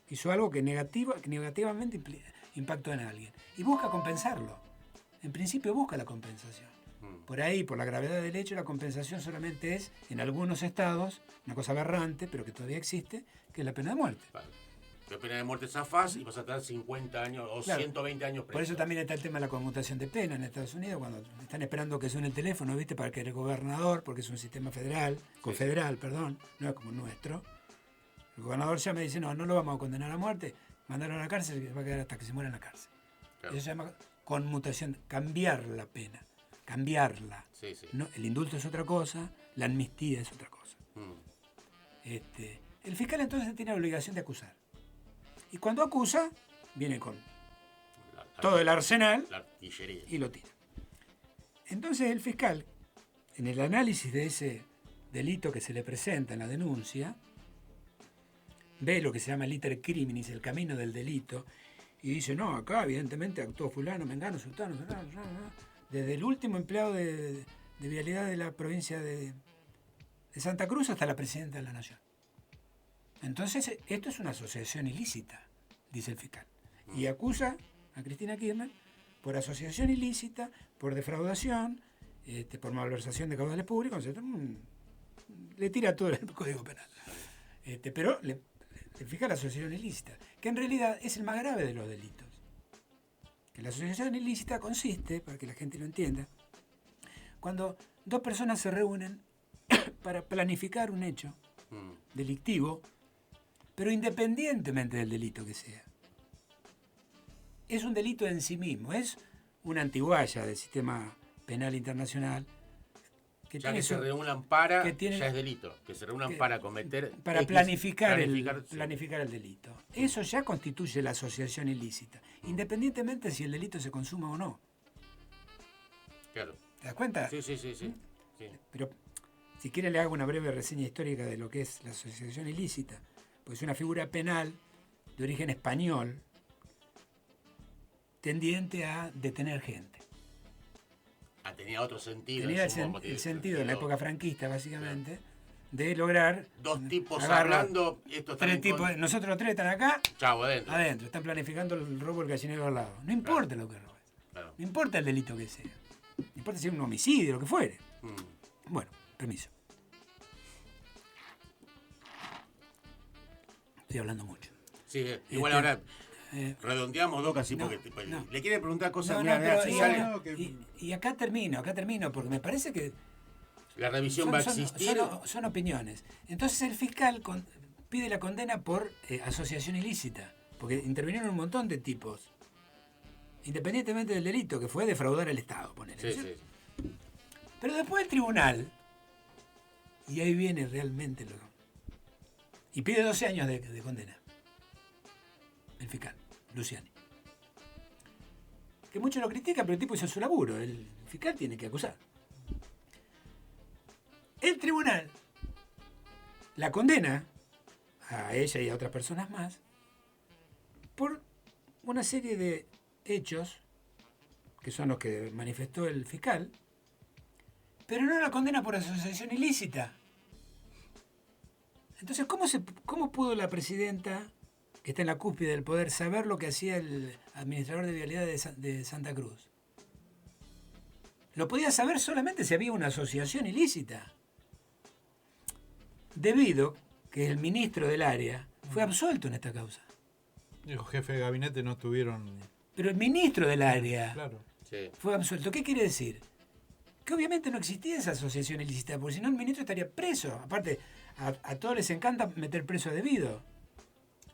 Speaker 3: hizo algo que negativamente impactó en alguien y busca compensarlo. En principio busca la compensación. Por ahí, por la gravedad del hecho, la compensación solamente es, en algunos estados, una cosa aberrante, pero que todavía existe, que es la pena de muerte.
Speaker 2: Vale. La pena de muerte zafás y vas a estar 50 años o 120 años preso.
Speaker 3: Por eso también está el tema de la conmutación de pena en Estados Unidos, cuando están esperando que suene el teléfono, ¿viste? Para que el gobernador, porque es un sistema confederal, no es como el nuestro. El gobernador llama y dice, no lo vamos a condenar a muerte, mandarlo a la cárcel, que va a quedar hasta que se muera en la cárcel. Claro. Eso se llama conmutación, cambiar la pena, cambiarla.
Speaker 2: Sí.
Speaker 3: No, el indulto es otra cosa, la amnistía es otra cosa. El fiscal entonces tiene la obligación de acusar. Y cuando acusa, viene con todo el arsenal y lo tira. Entonces el fiscal, en el análisis de ese delito que se le presenta en la denuncia, ve lo que se llama el iter criminis, el camino del delito, y dice, no, acá evidentemente actuó fulano, mengano, sultano, desde el último empleado de vialidad de la provincia de Santa Cruz hasta la presidenta de la Nación. Entonces, esto es una asociación ilícita, dice el fiscal. Y acusa a Cristina Kirchner por asociación ilícita, por defraudación, por malversación de caudales públicos, etc. Le tira todo el Código Penal. Pero le fija la asociación ilícita, que en realidad es el más grave de los delitos. Que la asociación ilícita consiste, para que la gente lo entienda, cuando dos personas se reúnen para planificar un hecho delictivo, pero independientemente del delito que sea. Es un delito en sí mismo, es una antigualla del sistema penal internacional que
Speaker 2: ya
Speaker 3: tiene
Speaker 2: que se
Speaker 3: su-
Speaker 2: reúnan para,
Speaker 3: que tiene-
Speaker 2: ya es delito. Que se reúnan
Speaker 3: que-
Speaker 2: para cometer...
Speaker 3: para
Speaker 2: X,
Speaker 3: planificar
Speaker 2: sí.
Speaker 3: el delito. Eso ya constituye la asociación ilícita, independientemente si el delito se consuma o no.
Speaker 2: Claro.
Speaker 3: ¿Te das cuenta?
Speaker 2: Sí. Sí.
Speaker 3: Pero si quiere le hago una breve reseña histórica de lo que es la asociación ilícita, pues es una figura penal de origen español tendiente a detener gente.
Speaker 2: Tenía otro sentido.
Speaker 3: Tenía
Speaker 2: en su momento,
Speaker 3: el sentido en la época franquista, básicamente, de lograr...
Speaker 2: Dos tipos
Speaker 3: agarra
Speaker 2: hablando, estos
Speaker 3: tres tipos, nosotros tres están acá,
Speaker 2: Chavo, adentro.
Speaker 3: están planificando el robo del gallinero al lado. No importa lo que robes,
Speaker 2: Claro.
Speaker 3: no importa el delito que sea, no importa si es un homicidio, lo que fuere.
Speaker 2: Mm.
Speaker 3: Bueno, permiso. Estoy hablando mucho.
Speaker 2: Sí, igual
Speaker 3: Este,
Speaker 2: ahora redondeamos dos casi
Speaker 3: no,
Speaker 2: porque
Speaker 3: no.
Speaker 2: le quiere preguntar cosas.
Speaker 3: No,
Speaker 2: mirá,
Speaker 3: no,
Speaker 2: mirá,
Speaker 3: pero
Speaker 2: si
Speaker 3: y,
Speaker 2: sale-
Speaker 1: no, que-
Speaker 3: y acá termino, porque me parece que
Speaker 2: la revisión va a existir.
Speaker 3: son opiniones. Entonces el fiscal pide la condena por asociación ilícita, porque intervinieron un montón de tipos, independientemente del delito, que fue defraudar al Estado, ponele, ¿no es
Speaker 2: Sí.
Speaker 3: cierto? Pero después el tribunal, y ahí viene realmente lo... Y pide 12 años de condena. El fiscal, Luciani. Que muchos lo critican, pero el tipo hizo su laburo. El fiscal tiene que acusar. El tribunal la condena a ella y a otras personas más por una serie de hechos que son los que manifestó el fiscal, pero no la condena por asociación ilícita. Entonces, ¿cómo pudo la presidenta, que está en la cúspide del poder, saber lo que hacía el administrador de vialidad de Santa Cruz? Lo podía saber solamente si había una asociación ilícita. Debido que el ministro del área fue absuelto en esta causa.
Speaker 1: Los jefes de gabinete no tuvieron.
Speaker 3: Pero el ministro del área
Speaker 1: Claro.
Speaker 2: Sí.
Speaker 3: fue absuelto. ¿Qué quiere decir? Que obviamente no existía esa asociación ilícita, porque si no el ministro estaría preso. Aparte, a todos les encanta meter preso a debido.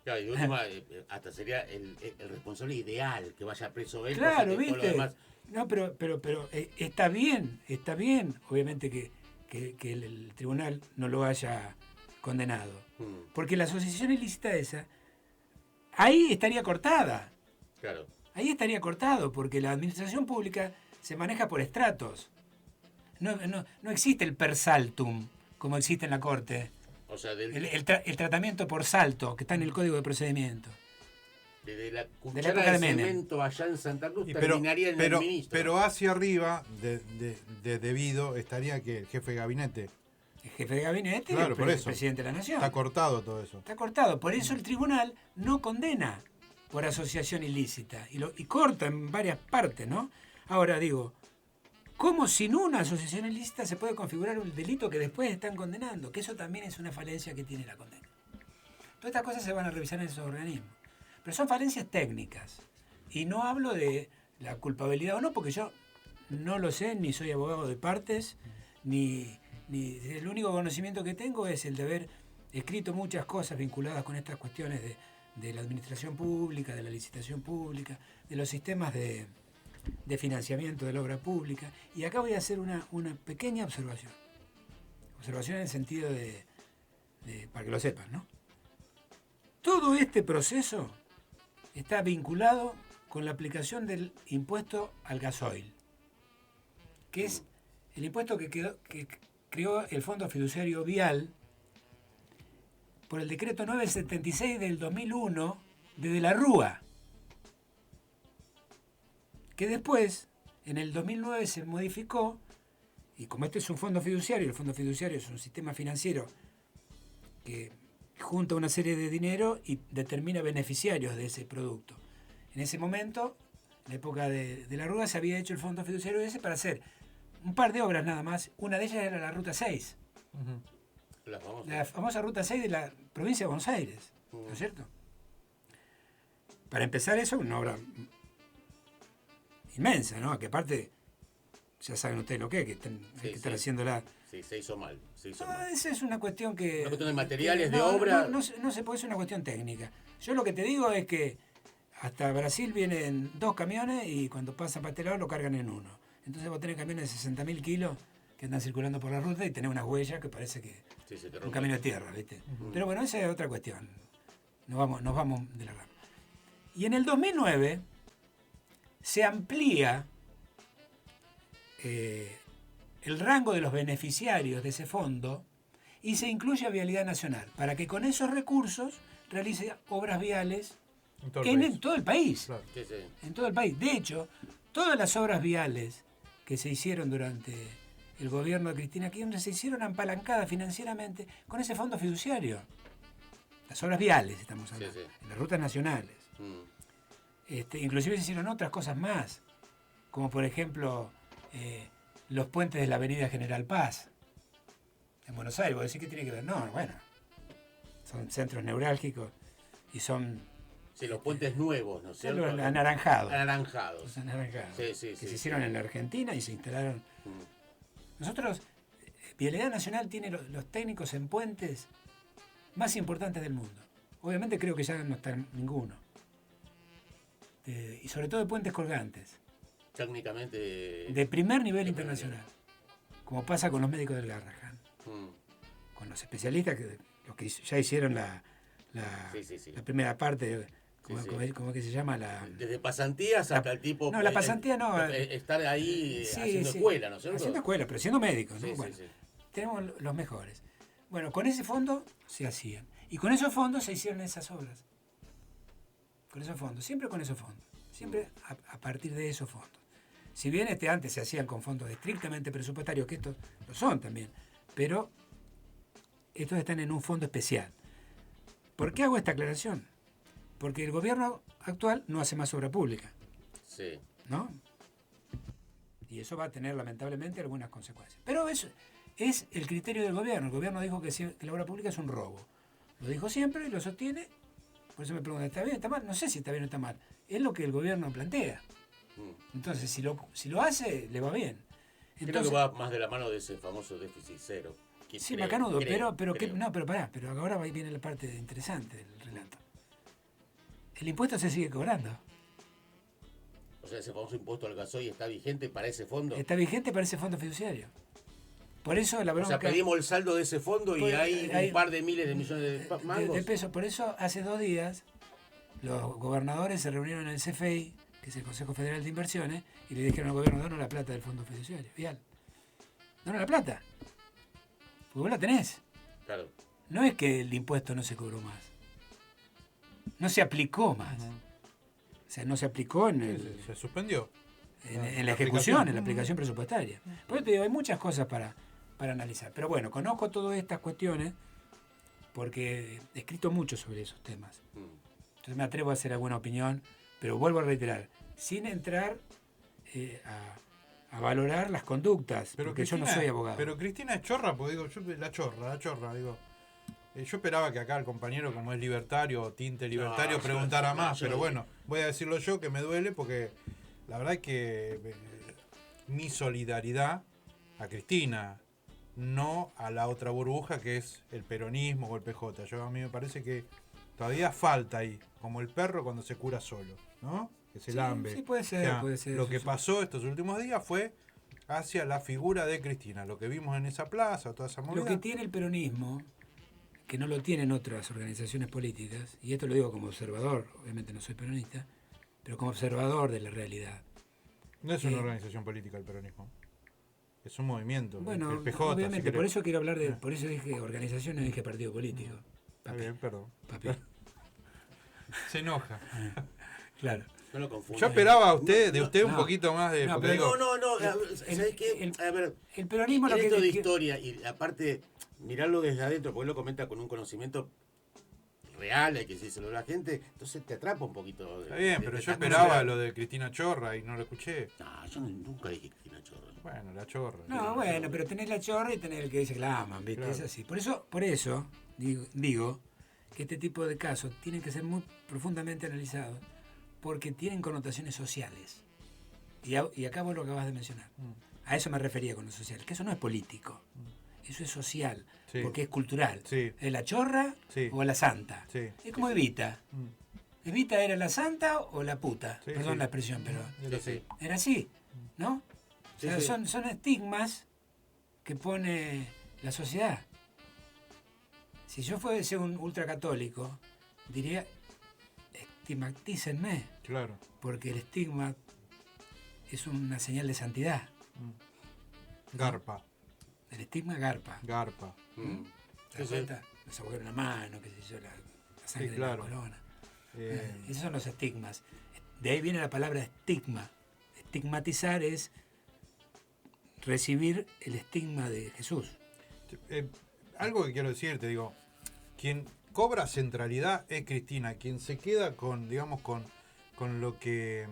Speaker 2: Claro, y de última, hasta sería el responsable ideal que vaya preso él.
Speaker 3: Claro,
Speaker 2: cosa que todo lo
Speaker 3: ¿viste?
Speaker 2: demás-
Speaker 3: No, pero está bien, obviamente que el tribunal no lo haya condenado.
Speaker 2: Mm,
Speaker 3: Porque la asociación ilícita esa, ahí estaría cortada.
Speaker 2: claro.
Speaker 3: Ahí estaría cortado, porque la administración pública se maneja por estratos. No existe el per saltum, como existe en la Corte.
Speaker 2: O sea,
Speaker 3: El tratamiento por salto, que está en el Código de Procedimiento.
Speaker 2: desde la
Speaker 3: época
Speaker 2: cuchara
Speaker 3: de
Speaker 2: de
Speaker 3: Menem.
Speaker 2: cemento allá en Santa Cruz
Speaker 1: Y
Speaker 2: terminaría en el ministro.
Speaker 1: pero hacia arriba, de debido, estaría que el jefe de gabinete.
Speaker 3: El jefe de gabinete
Speaker 1: Claro,
Speaker 3: y el
Speaker 1: por eso.
Speaker 3: presidente de la Nación.
Speaker 1: Está cortado todo eso.
Speaker 3: Está cortado. Por eso el tribunal no condena por asociación ilícita. Y corta en varias partes, ¿no? Ahora digo, ¿cómo sin una asociación ilícita se puede configurar un delito que después están condenando? Que eso también es una falencia que tiene la condena. Todas estas cosas se van a revisar en esos organismos. Pero son falencias técnicas. Y no hablo de la culpabilidad o no, porque yo no lo sé, ni soy abogado de partes, ni el único conocimiento que tengo es el de haber escrito muchas cosas vinculadas con estas cuestiones de la administración pública, de la licitación pública, de los sistemas de financiamiento de la obra pública. Y acá voy a hacer una pequeña observación. Observación en el sentido para que lo sepan, ¿no? Todo este proceso está vinculado con la aplicación del impuesto al gasoil, que es el impuesto que creó el Fondo Fiduciario Vial por el decreto 976 del 2001 de la Rúa, que después, en el 2009, se modificó, y como este es un fondo fiduciario, el fondo fiduciario es un sistema financiero que junta una serie de dinero y determina beneficiarios de ese producto. En ese momento, en la época de la Rúa, se había hecho el fondo fiduciario ese para hacer un par de obras nada más. Una de ellas era la Ruta 6, la famosa Ruta 6 de la provincia de Buenos Aires, ¿no es cierto? Para empezar eso, una obra inmensa, ¿no? Que aparte, ya saben ustedes lo que es, que están haciéndola.
Speaker 2: Sí, se hizo mal.
Speaker 3: Esa es una cuestión que...
Speaker 2: Una cuestión de materiales, de
Speaker 3: no,
Speaker 2: obra.
Speaker 3: No se puede, es una cuestión técnica. Yo lo que te digo es que hasta Brasil vienen 2 camiones y cuando pasan para este lado lo cargan en uno. Entonces vos tenés camiones de 60.000 kilos que andan circulando por la ruta y tenés unas huellas que parece que
Speaker 2: Sí, se te
Speaker 3: un
Speaker 2: rompe.
Speaker 3: camino de tierra, ¿viste? Pero bueno, esa es otra cuestión. Nos vamos de la rama. Y en el 2009 se amplía el rango de los beneficiarios de ese fondo y se incluye a Vialidad Nacional para que con esos recursos realice obras viales
Speaker 1: En todo el
Speaker 3: en
Speaker 1: país.
Speaker 3: todo el país.
Speaker 1: Claro.
Speaker 2: Sí, sí.
Speaker 3: En todo el país. De hecho, todas las obras viales que se hicieron durante el gobierno de Cristina Kirchner se hicieron apalancadas financieramente con ese fondo fiduciario. Las obras viales estamos hablando,
Speaker 2: Sí.
Speaker 3: en las rutas nacionales. Inclusive se hicieron otras cosas más, como por ejemplo los puentes de la avenida General Paz en Buenos Aires. Vos decís, ¿qué tiene que ver? No, bueno, son centros neurálgicos y son
Speaker 2: Sí, los puentes nuevos, ¿no es cierto?
Speaker 3: los anaranjados.
Speaker 2: Anaranjados.
Speaker 3: Los anaranjados,
Speaker 2: Sí, sí,
Speaker 3: que
Speaker 2: sí,
Speaker 3: se hicieron
Speaker 2: sí.
Speaker 3: en la Argentina y se instalaron.
Speaker 2: Mm.
Speaker 3: Nosotros, Vialidad Nacional tiene los técnicos en puentes más importantes del mundo. Obviamente creo que ya no está ninguno. Y sobre todo de puentes colgantes,
Speaker 2: Técnicamente.
Speaker 3: de primer nivel
Speaker 2: de
Speaker 3: internacional. Como pasa con los médicos del Garrahan,
Speaker 2: Mm.
Speaker 3: con los especialistas, los que ya hicieron la
Speaker 2: Sí.
Speaker 3: la primera parte, como,
Speaker 2: Sí.
Speaker 3: como que se llama la...
Speaker 2: Desde pasantías hasta el tipo.
Speaker 3: No, la pasantía no.
Speaker 2: Estar ahí
Speaker 3: Sí,
Speaker 2: haciendo
Speaker 3: sí.
Speaker 2: escuela, ¿no es cierto?
Speaker 3: Haciendo escuela, pero siendo médicos, ¿no?
Speaker 2: Sí,
Speaker 3: Bueno,
Speaker 2: sí.
Speaker 3: tenemos los mejores. Bueno, con ese fondo se hacían. Y con esos fondos se hicieron esas obras. Con esos fondos, siempre con esos fondos. Siempre a partir de esos fondos. Si bien antes se hacían con fondos estrictamente presupuestarios, que estos lo son también, pero estos están en un fondo especial. ¿Por qué hago esta aclaración? Porque el gobierno actual no hace más obra pública,
Speaker 2: Sí.
Speaker 3: ¿no? Y eso va a tener lamentablemente algunas consecuencias. Pero eso es el criterio del gobierno. El gobierno dijo que la obra pública es un robo. Lo dijo siempre y lo sostiene. Por eso me preguntan, ¿está bien, está mal? No sé si está bien o está mal. Es lo que el gobierno plantea.
Speaker 2: Mm.
Speaker 3: Entonces, si lo hace, le va bien.
Speaker 2: Creo
Speaker 3: Entonces,
Speaker 2: que va más de la mano de ese famoso déficit cero. Que
Speaker 3: sí,
Speaker 2: creo,
Speaker 3: macanudo,
Speaker 2: creo.
Speaker 3: pero pará, pero ahora viene la parte interesante del relato. El impuesto se sigue cobrando.
Speaker 2: O sea, ese famoso impuesto al gasoil está vigente para ese fondo.
Speaker 3: Está vigente para ese fondo fiduciario. Por eso la
Speaker 2: O
Speaker 3: bronca...
Speaker 2: sea, pedimos el saldo de ese fondo y
Speaker 3: Pues,
Speaker 2: hay un par de miles de millones de mangos.
Speaker 3: de pesos. Por eso hace 2 días los gobernadores se reunieron en el CFI, que es el Consejo Federal de Inversiones, y le dijeron al gobierno, danos la plata del fondo fiduciario. Vial. Danos la plata. Porque vos la tenés.
Speaker 2: Claro.
Speaker 3: No es que el impuesto no se cobró más. No se aplicó más. O sea, no se aplicó en,
Speaker 1: Se suspendió.
Speaker 3: en la ejecución, en la aplicación presupuestaria. Por eso te digo, hay muchas cosas para analizar. Pero bueno, conozco todas estas cuestiones porque he escrito mucho sobre esos temas. Entonces me atrevo a hacer alguna opinión, pero vuelvo a reiterar, sin entrar a valorar las conductas, porque yo no soy abogado.
Speaker 1: Pero Cristina es chorra, porque digo, la chorra, digo. Yo esperaba que acá el compañero, como es libertario o tinte libertario,
Speaker 2: No,
Speaker 1: preguntara
Speaker 2: yo-
Speaker 1: más,
Speaker 2: yo-
Speaker 1: pero bueno, voy a decirlo yo, que me duele, porque la verdad es que mi solidaridad a Cristina, no a la otra burbuja que es el peronismo o el PJ. A mí me parece que todavía falta ahí, como el perro cuando se cura solo, ¿no? Que se lambe.
Speaker 3: Sí, puede ser,
Speaker 1: O sea,
Speaker 3: puede ser.
Speaker 1: Lo
Speaker 3: eso
Speaker 1: que
Speaker 3: sí.
Speaker 1: pasó estos últimos días fue hacia la figura de Cristina, lo que vimos en esa plaza, toda esa movida.
Speaker 3: Lo que tiene el peronismo, que no lo tienen otras organizaciones políticas, y esto lo digo como observador, obviamente no soy peronista, pero como observador de la realidad.
Speaker 1: No es una organización política el peronismo. Es un movimiento.
Speaker 3: Bueno,
Speaker 1: el PJ,
Speaker 3: obviamente,
Speaker 1: si
Speaker 3: por
Speaker 1: querés.
Speaker 3: eso quiero hablar de, por eso dije organización, no dije partido político.
Speaker 1: Está
Speaker 3: Papi,
Speaker 1: bien, perdón.
Speaker 3: papi.
Speaker 1: Se enoja.
Speaker 3: Claro.
Speaker 2: No lo confundo.
Speaker 1: Yo esperaba de usted un
Speaker 3: no.
Speaker 1: poquito más de.
Speaker 3: No,
Speaker 1: porque
Speaker 3: pero
Speaker 1: digo,
Speaker 2: No, ¿sabes qué? A ver,
Speaker 3: El peronismo
Speaker 2: en
Speaker 3: lo
Speaker 2: esto de
Speaker 3: que...
Speaker 2: historia, y aparte, mirarlo desde adentro, porque él lo comenta con un conocimiento real, hay que decírselo a la gente, entonces te atrapa un poquito.
Speaker 1: Está bien, pero yo
Speaker 2: estas
Speaker 1: esperaba
Speaker 2: cosas.
Speaker 1: lo de Cristina Chorra y no lo escuché.
Speaker 2: No, yo nunca dije Cristina Chorra.
Speaker 1: Bueno, la chorra.
Speaker 3: No, bueno, pero tenés la chorra y tenés el que dice que la aman, ¿viste?
Speaker 1: Claro.
Speaker 3: Es así. Por eso digo que este tipo de casos tienen que ser muy profundamente analizados porque tienen connotaciones sociales. Y acá vos lo acabas de mencionar. A eso me refería con lo social, que eso no es político. Eso es social,
Speaker 1: Sí.
Speaker 3: porque es cultural.
Speaker 1: Sí.
Speaker 3: ¿Es la chorra
Speaker 1: Sí.
Speaker 3: o la santa?
Speaker 1: Sí.
Speaker 3: Es como Evita.
Speaker 1: Mm.
Speaker 3: ¿Evita era la santa o la puta?
Speaker 1: Sí,
Speaker 3: Perdón
Speaker 1: sí.
Speaker 3: la expresión, pero
Speaker 1: Era así.
Speaker 3: era así, ¿no? O
Speaker 2: Sí,
Speaker 3: sea,
Speaker 2: sí.
Speaker 3: son estigmas que pone la sociedad. Si yo fuese un ultracatólico, diría, estigmatícenme,
Speaker 1: Claro.
Speaker 3: porque el estigma es una señal de santidad.
Speaker 1: Garpa.
Speaker 3: El estigma garpa.
Speaker 1: Garpa.
Speaker 3: ¿Te das cuenta? Nos agujeros en la mano, qué sé yo, la sangre
Speaker 1: Sí, claro.
Speaker 3: de la corona.
Speaker 1: Eh,
Speaker 3: Esos son los estigmas. De ahí viene la palabra estigma. Estigmatizar es recibir el estigma de Jesús.
Speaker 1: Algo que quiero decirte, digo, quien cobra centralidad es Cristina, quien se queda con, digamos, con lo que,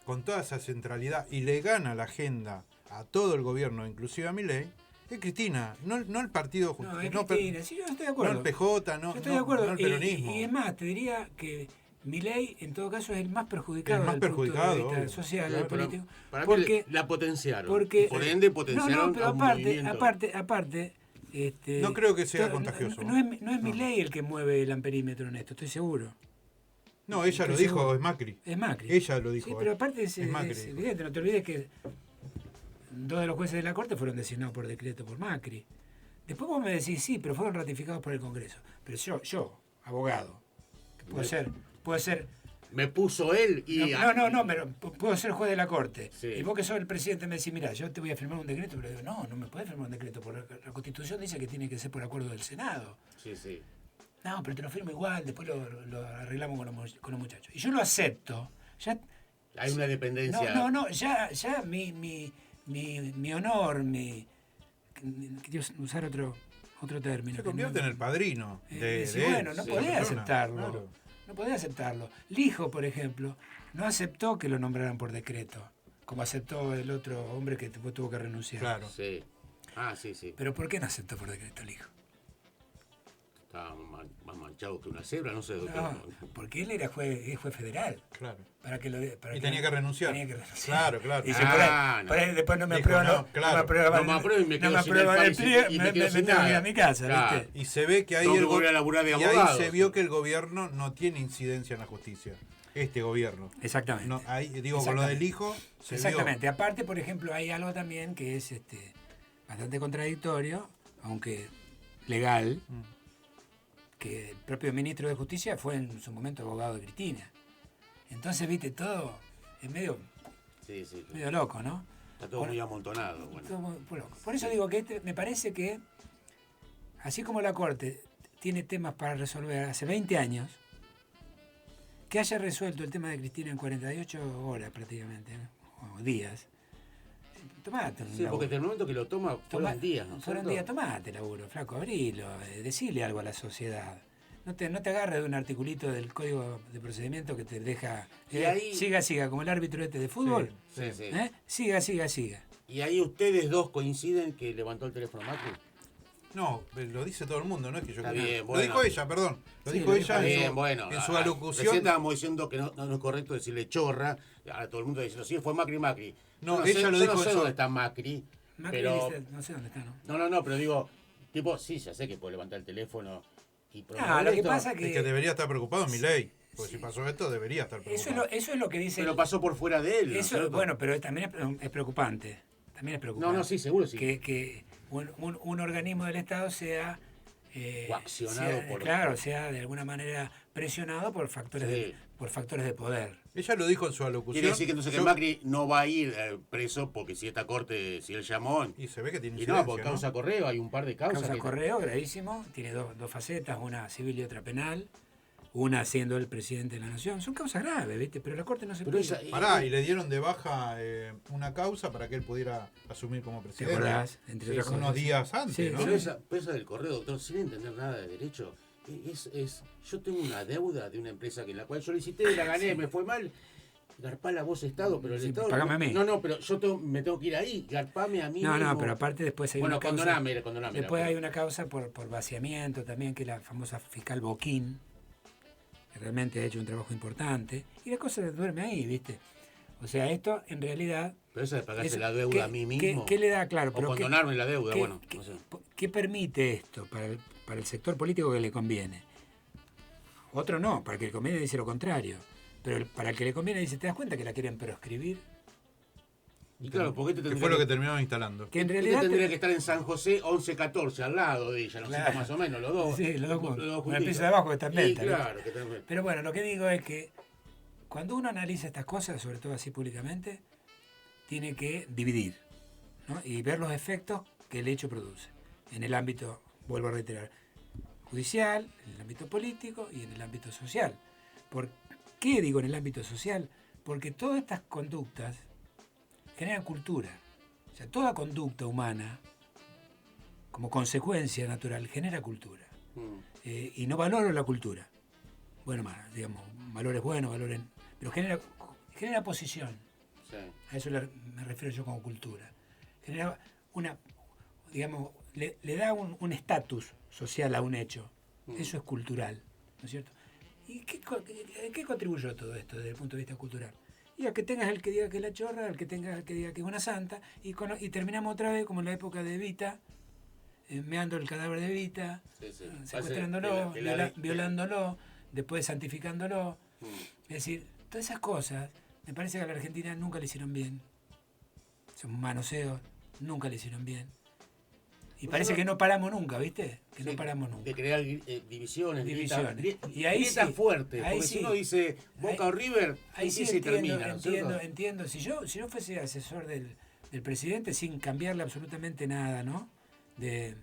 Speaker 1: con toda esa centralidad y le gana la agenda a todo el gobierno, inclusive a Milei, es Cristina, no el partido,
Speaker 3: No, es
Speaker 1: no,
Speaker 3: Cristina, sí, yo estoy de
Speaker 1: no
Speaker 3: acuerdo.
Speaker 1: el PJ,
Speaker 3: Yo estoy de acuerdo.
Speaker 1: no el peronismo.
Speaker 3: Y es más, te diría que Milei, en todo caso, es el más perjudicado
Speaker 1: El más
Speaker 3: desde el punto
Speaker 1: perjudicado,
Speaker 3: de vista
Speaker 1: obvio.
Speaker 3: social,
Speaker 1: Claro,
Speaker 3: político.
Speaker 2: Para
Speaker 3: porque,
Speaker 2: mí la potenciaron.
Speaker 3: porque,
Speaker 2: Por ende, potenciaron
Speaker 3: pero
Speaker 2: a un
Speaker 3: aparte,
Speaker 2: movimiento.
Speaker 1: No creo que sea
Speaker 3: to-
Speaker 1: contagioso.
Speaker 3: No es Milei el que mueve el amperímetro en esto, estoy seguro.
Speaker 1: No, ella lo
Speaker 3: Estoy
Speaker 1: dijo,
Speaker 3: seguro.
Speaker 1: es Macri.
Speaker 3: Es Macri.
Speaker 1: Ella lo dijo.
Speaker 3: Sí, pero aparte es
Speaker 1: Macri.
Speaker 3: evidente, no te olvides que 2 de los jueces de la Corte fueron designados por decreto por Macri. Después vos me decís, sí, pero fueron ratificados por el Congreso. Pero yo abogado, que puedo ser
Speaker 2: Me puso él y...
Speaker 3: no, pero puedo ser juez de la Corte.
Speaker 2: Sí.
Speaker 3: Y vos que sos el presidente me decís, mira, yo te voy a firmar un decreto, pero digo, no me podés firmar un decreto, porque la Constitución dice que tiene que ser por acuerdo del Senado.
Speaker 2: Sí, sí.
Speaker 3: No, pero te lo firmo igual, después lo arreglamos con los muchachos. Y yo lo acepto. Ya,
Speaker 2: Hay una dependencia.
Speaker 3: ya mi honor, quiero usar otro término.
Speaker 1: Se
Speaker 3: que
Speaker 1: convierte en el padrino de
Speaker 3: sí,
Speaker 1: él,
Speaker 3: bueno, no
Speaker 1: de
Speaker 3: podés
Speaker 1: la persona.
Speaker 3: aceptarlo.
Speaker 1: Claro.
Speaker 3: No podés aceptarlo. Lijo, por ejemplo, no aceptó que lo nombraran por decreto, como aceptó el otro hombre que tuvo que renunciar.
Speaker 1: Claro.
Speaker 2: Sí. Sí.
Speaker 3: Pero ¿por qué no aceptó por decreto Lijo?
Speaker 2: Estaba más manchado que una cebra, no sé.
Speaker 3: No, porque él es juez federal.
Speaker 1: Claro.
Speaker 3: Para que
Speaker 1: Y tenía que renunciar.
Speaker 3: Tenía que renunciar.
Speaker 1: Claro.
Speaker 3: Y dice,
Speaker 2: Ah,
Speaker 3: por ahí después no me
Speaker 1: Dijo,
Speaker 3: aprueban,
Speaker 1: no, claro.
Speaker 2: No me aprueban y me quedo sin el país y me quedo sin
Speaker 3: tengo que ir
Speaker 2: nada.
Speaker 3: a mi casa,
Speaker 2: Claro.
Speaker 3: ¿viste?
Speaker 1: Y se ve que ahí
Speaker 2: Tengo que volver a laburar de
Speaker 1: y
Speaker 2: abogado.
Speaker 1: ahí se vio que el gobierno no tiene incidencia en la justicia. Este gobierno.
Speaker 3: Exactamente.
Speaker 1: No, ahí, digo, con lo del hijo se
Speaker 3: Exactamente. Aparte, por ejemplo, hay algo también que es bastante contradictorio, aunque legal, que el propio ministro de Justicia fue en su momento abogado de Cristina. Entonces, viste, todo es medio
Speaker 2: Sí.
Speaker 3: loco, ¿no?
Speaker 2: Está todo muy amontonado. Bueno.
Speaker 3: Todo muy loco. Por eso digo que me parece que, así como la Corte tiene temas para resolver hace 20 años, que haya resuelto el tema de Cristina en 48 horas prácticamente, o días. Tomate un
Speaker 2: Sí, porque
Speaker 3: laburo.
Speaker 2: desde el momento que lo toma fueron días, ¿no?
Speaker 3: Fueron días, tomate laburo, flaco, abrilo, decile algo a la sociedad. No te agarres de un articulito del Código de Procedimiento que te deja...
Speaker 2: Y ahí-
Speaker 3: siga, como el árbitro de fútbol.
Speaker 2: Sí.
Speaker 3: Siga.
Speaker 2: Y ahí ustedes dos coinciden que levantó el teléfono Macri.
Speaker 1: No, lo dice todo el mundo, no es que yo
Speaker 2: Está
Speaker 1: creo.
Speaker 2: bien,
Speaker 1: Lo
Speaker 2: bueno.
Speaker 1: dijo ella, perdón. Lo
Speaker 3: Sí,
Speaker 1: dijo
Speaker 3: lo
Speaker 1: ella
Speaker 3: dijo
Speaker 1: en
Speaker 3: ella.
Speaker 1: su,
Speaker 2: Bueno,
Speaker 1: en su
Speaker 2: recién
Speaker 1: alocución.
Speaker 2: estábamos diciendo que no es correcto decirle chorra. Ahora todo el mundo diciendo, sí, fue Macri.
Speaker 1: No,
Speaker 2: Yo
Speaker 1: ella
Speaker 2: sé,
Speaker 1: lo
Speaker 2: yo
Speaker 1: dijo
Speaker 2: no sé
Speaker 1: eso.
Speaker 2: dónde está Macri.
Speaker 3: Macri
Speaker 2: pero...
Speaker 3: dice, no sé dónde está, ¿no?
Speaker 2: No, pero digo, tipo, sí, ya sé que puede levantar el teléfono y
Speaker 3: Ah, lo que pasa
Speaker 1: Es que debería estar preocupado en mi ley. Porque
Speaker 3: Sí.
Speaker 1: si pasó esto, debería estar
Speaker 3: Eso
Speaker 1: preocupado.
Speaker 3: es lo que dice...
Speaker 2: Pero pasó por fuera de él, ¿no es
Speaker 3: Eso,
Speaker 2: cierto?
Speaker 3: bueno, pero también es preocupante. También es preocupante.
Speaker 2: No, sí, seguro sí.
Speaker 3: Que un organismo del Estado sea...
Speaker 2: Coaccionado por...
Speaker 3: Claro, sea de alguna manera presionado por factores,
Speaker 2: Sí.
Speaker 3: por factores de poder.
Speaker 1: Ella lo dijo en su alocución.
Speaker 2: Quiere decir que entonces que
Speaker 1: Yo-
Speaker 2: Macri no va a ir preso porque si esta corte, si él llamó...
Speaker 1: Y se ve que tiene
Speaker 2: Y
Speaker 1: incidencia,
Speaker 2: no, por causa correo, hay un par de causas.
Speaker 3: Causa
Speaker 2: que-
Speaker 3: correo, gravísimo, tiene dos facetas, una civil y otra penal, una siendo el presidente de la nación. Son causas graves, ¿viste? Pero la Corte no se
Speaker 2: Pero
Speaker 3: puede.
Speaker 2: esa-
Speaker 1: Pará, y le dieron de baja una causa para que él pudiera asumir como
Speaker 3: ¿Te
Speaker 1: presidente.
Speaker 3: acordás? Entre
Speaker 2: Sí,
Speaker 3: otras
Speaker 2: sí,
Speaker 3: cosas.
Speaker 1: Unos días antes,
Speaker 3: Sí,
Speaker 1: ¿no?
Speaker 2: Pero esa del correo, doctor, sin entender nada de derecho, yo tengo una deuda de una empresa en la cual yo licité, la gané, me fue mal. Garpala vos Estado, pero el
Speaker 3: Sí,
Speaker 2: Estado...
Speaker 3: pagame a mí.
Speaker 2: No, pero yo me tengo que ir ahí, garpame a mí
Speaker 3: No,
Speaker 2: mismo.
Speaker 3: pero aparte después hay
Speaker 2: Bueno,
Speaker 3: una causa.
Speaker 2: condoname.
Speaker 3: Después hay una causa por vaciamiento también, que es la famosa fiscal Boquín, que realmente ha hecho un trabajo importante. Y la cosa duerme ahí, ¿viste? O sea, esto en realidad...
Speaker 2: Pero eso de pagarse
Speaker 3: eso-
Speaker 2: la deuda a mí mismo.
Speaker 3: ¿Qué le da? Claro,
Speaker 2: o
Speaker 3: pero
Speaker 2: condonarme la deuda,
Speaker 3: ¿qué,
Speaker 2: bueno,
Speaker 3: qué-
Speaker 2: no sé.
Speaker 3: qué permite esto para el sector político que le conviene? Otro no, para el que le conviene dice lo contrario. Pero para el que le conviene dice, ¿te das cuenta que la quieren proscribir?
Speaker 2: Y claro, ¿por qué te
Speaker 1: Que
Speaker 2: tendría
Speaker 1: fue lo que terminamos instalando.
Speaker 3: Que en
Speaker 2: Ella
Speaker 3: realidad
Speaker 2: tendría que estar en San José 11-14, al lado de ella, ¿no?
Speaker 3: Claro.
Speaker 2: Más o menos, los dos.
Speaker 3: Sí, los dos con el
Speaker 2: juntitos.
Speaker 3: piso de abajo que está en
Speaker 2: Y
Speaker 3: venta, ¿viste?
Speaker 2: claro, que también.
Speaker 3: Pero bueno, lo que digo es que cuando uno analiza estas cosas, sobre todo así públicamente, tiene que dividir, ¿no? Y ver los efectos que el hecho produce. En el ámbito, vuelvo a reiterar, judicial, en el ámbito político y en el ámbito social. ¿Por qué digo en el ámbito social? Porque todas estas conductas generan cultura. O sea, toda conducta humana, como consecuencia natural, genera cultura. Y no valoro la cultura. Bueno, digamos, valores buenos, valores... Pero genera posición.
Speaker 2: Sí.
Speaker 3: A eso me refiero yo como cultura. Genera una, digamos, le da un estatus social a un hecho. Eso es cultural, ¿no es cierto? ¿Y qué contribuyó todo esto desde el punto de vista cultural? Y a que tengas el que diga que es la chorra, al que tengas el que diga que es una santa, y terminamos otra vez como en la época de Evita, meando el cadáver de Evita, secuestrándolo, violándolo, después santificándolo. Es decir, todas esas cosas, me parece que a la Argentina nunca le hicieron bien. Son manoseos, nunca le hicieron bien. Y parece que no paramos nunca, ¿viste? Que no paramos nunca.
Speaker 2: De crear divisiones.
Speaker 3: Y ahí
Speaker 2: grietas
Speaker 3: sí,
Speaker 2: fuertes.
Speaker 3: ahí
Speaker 2: Porque
Speaker 3: sí.
Speaker 2: si uno dice Boca o River,
Speaker 3: Ahí sí
Speaker 2: empieza y
Speaker 3: entiendo,
Speaker 2: termina. ¿no es cierto?
Speaker 3: entiendo. Si yo fuese asesor del presidente sin cambiarle absolutamente nada, ¿no? De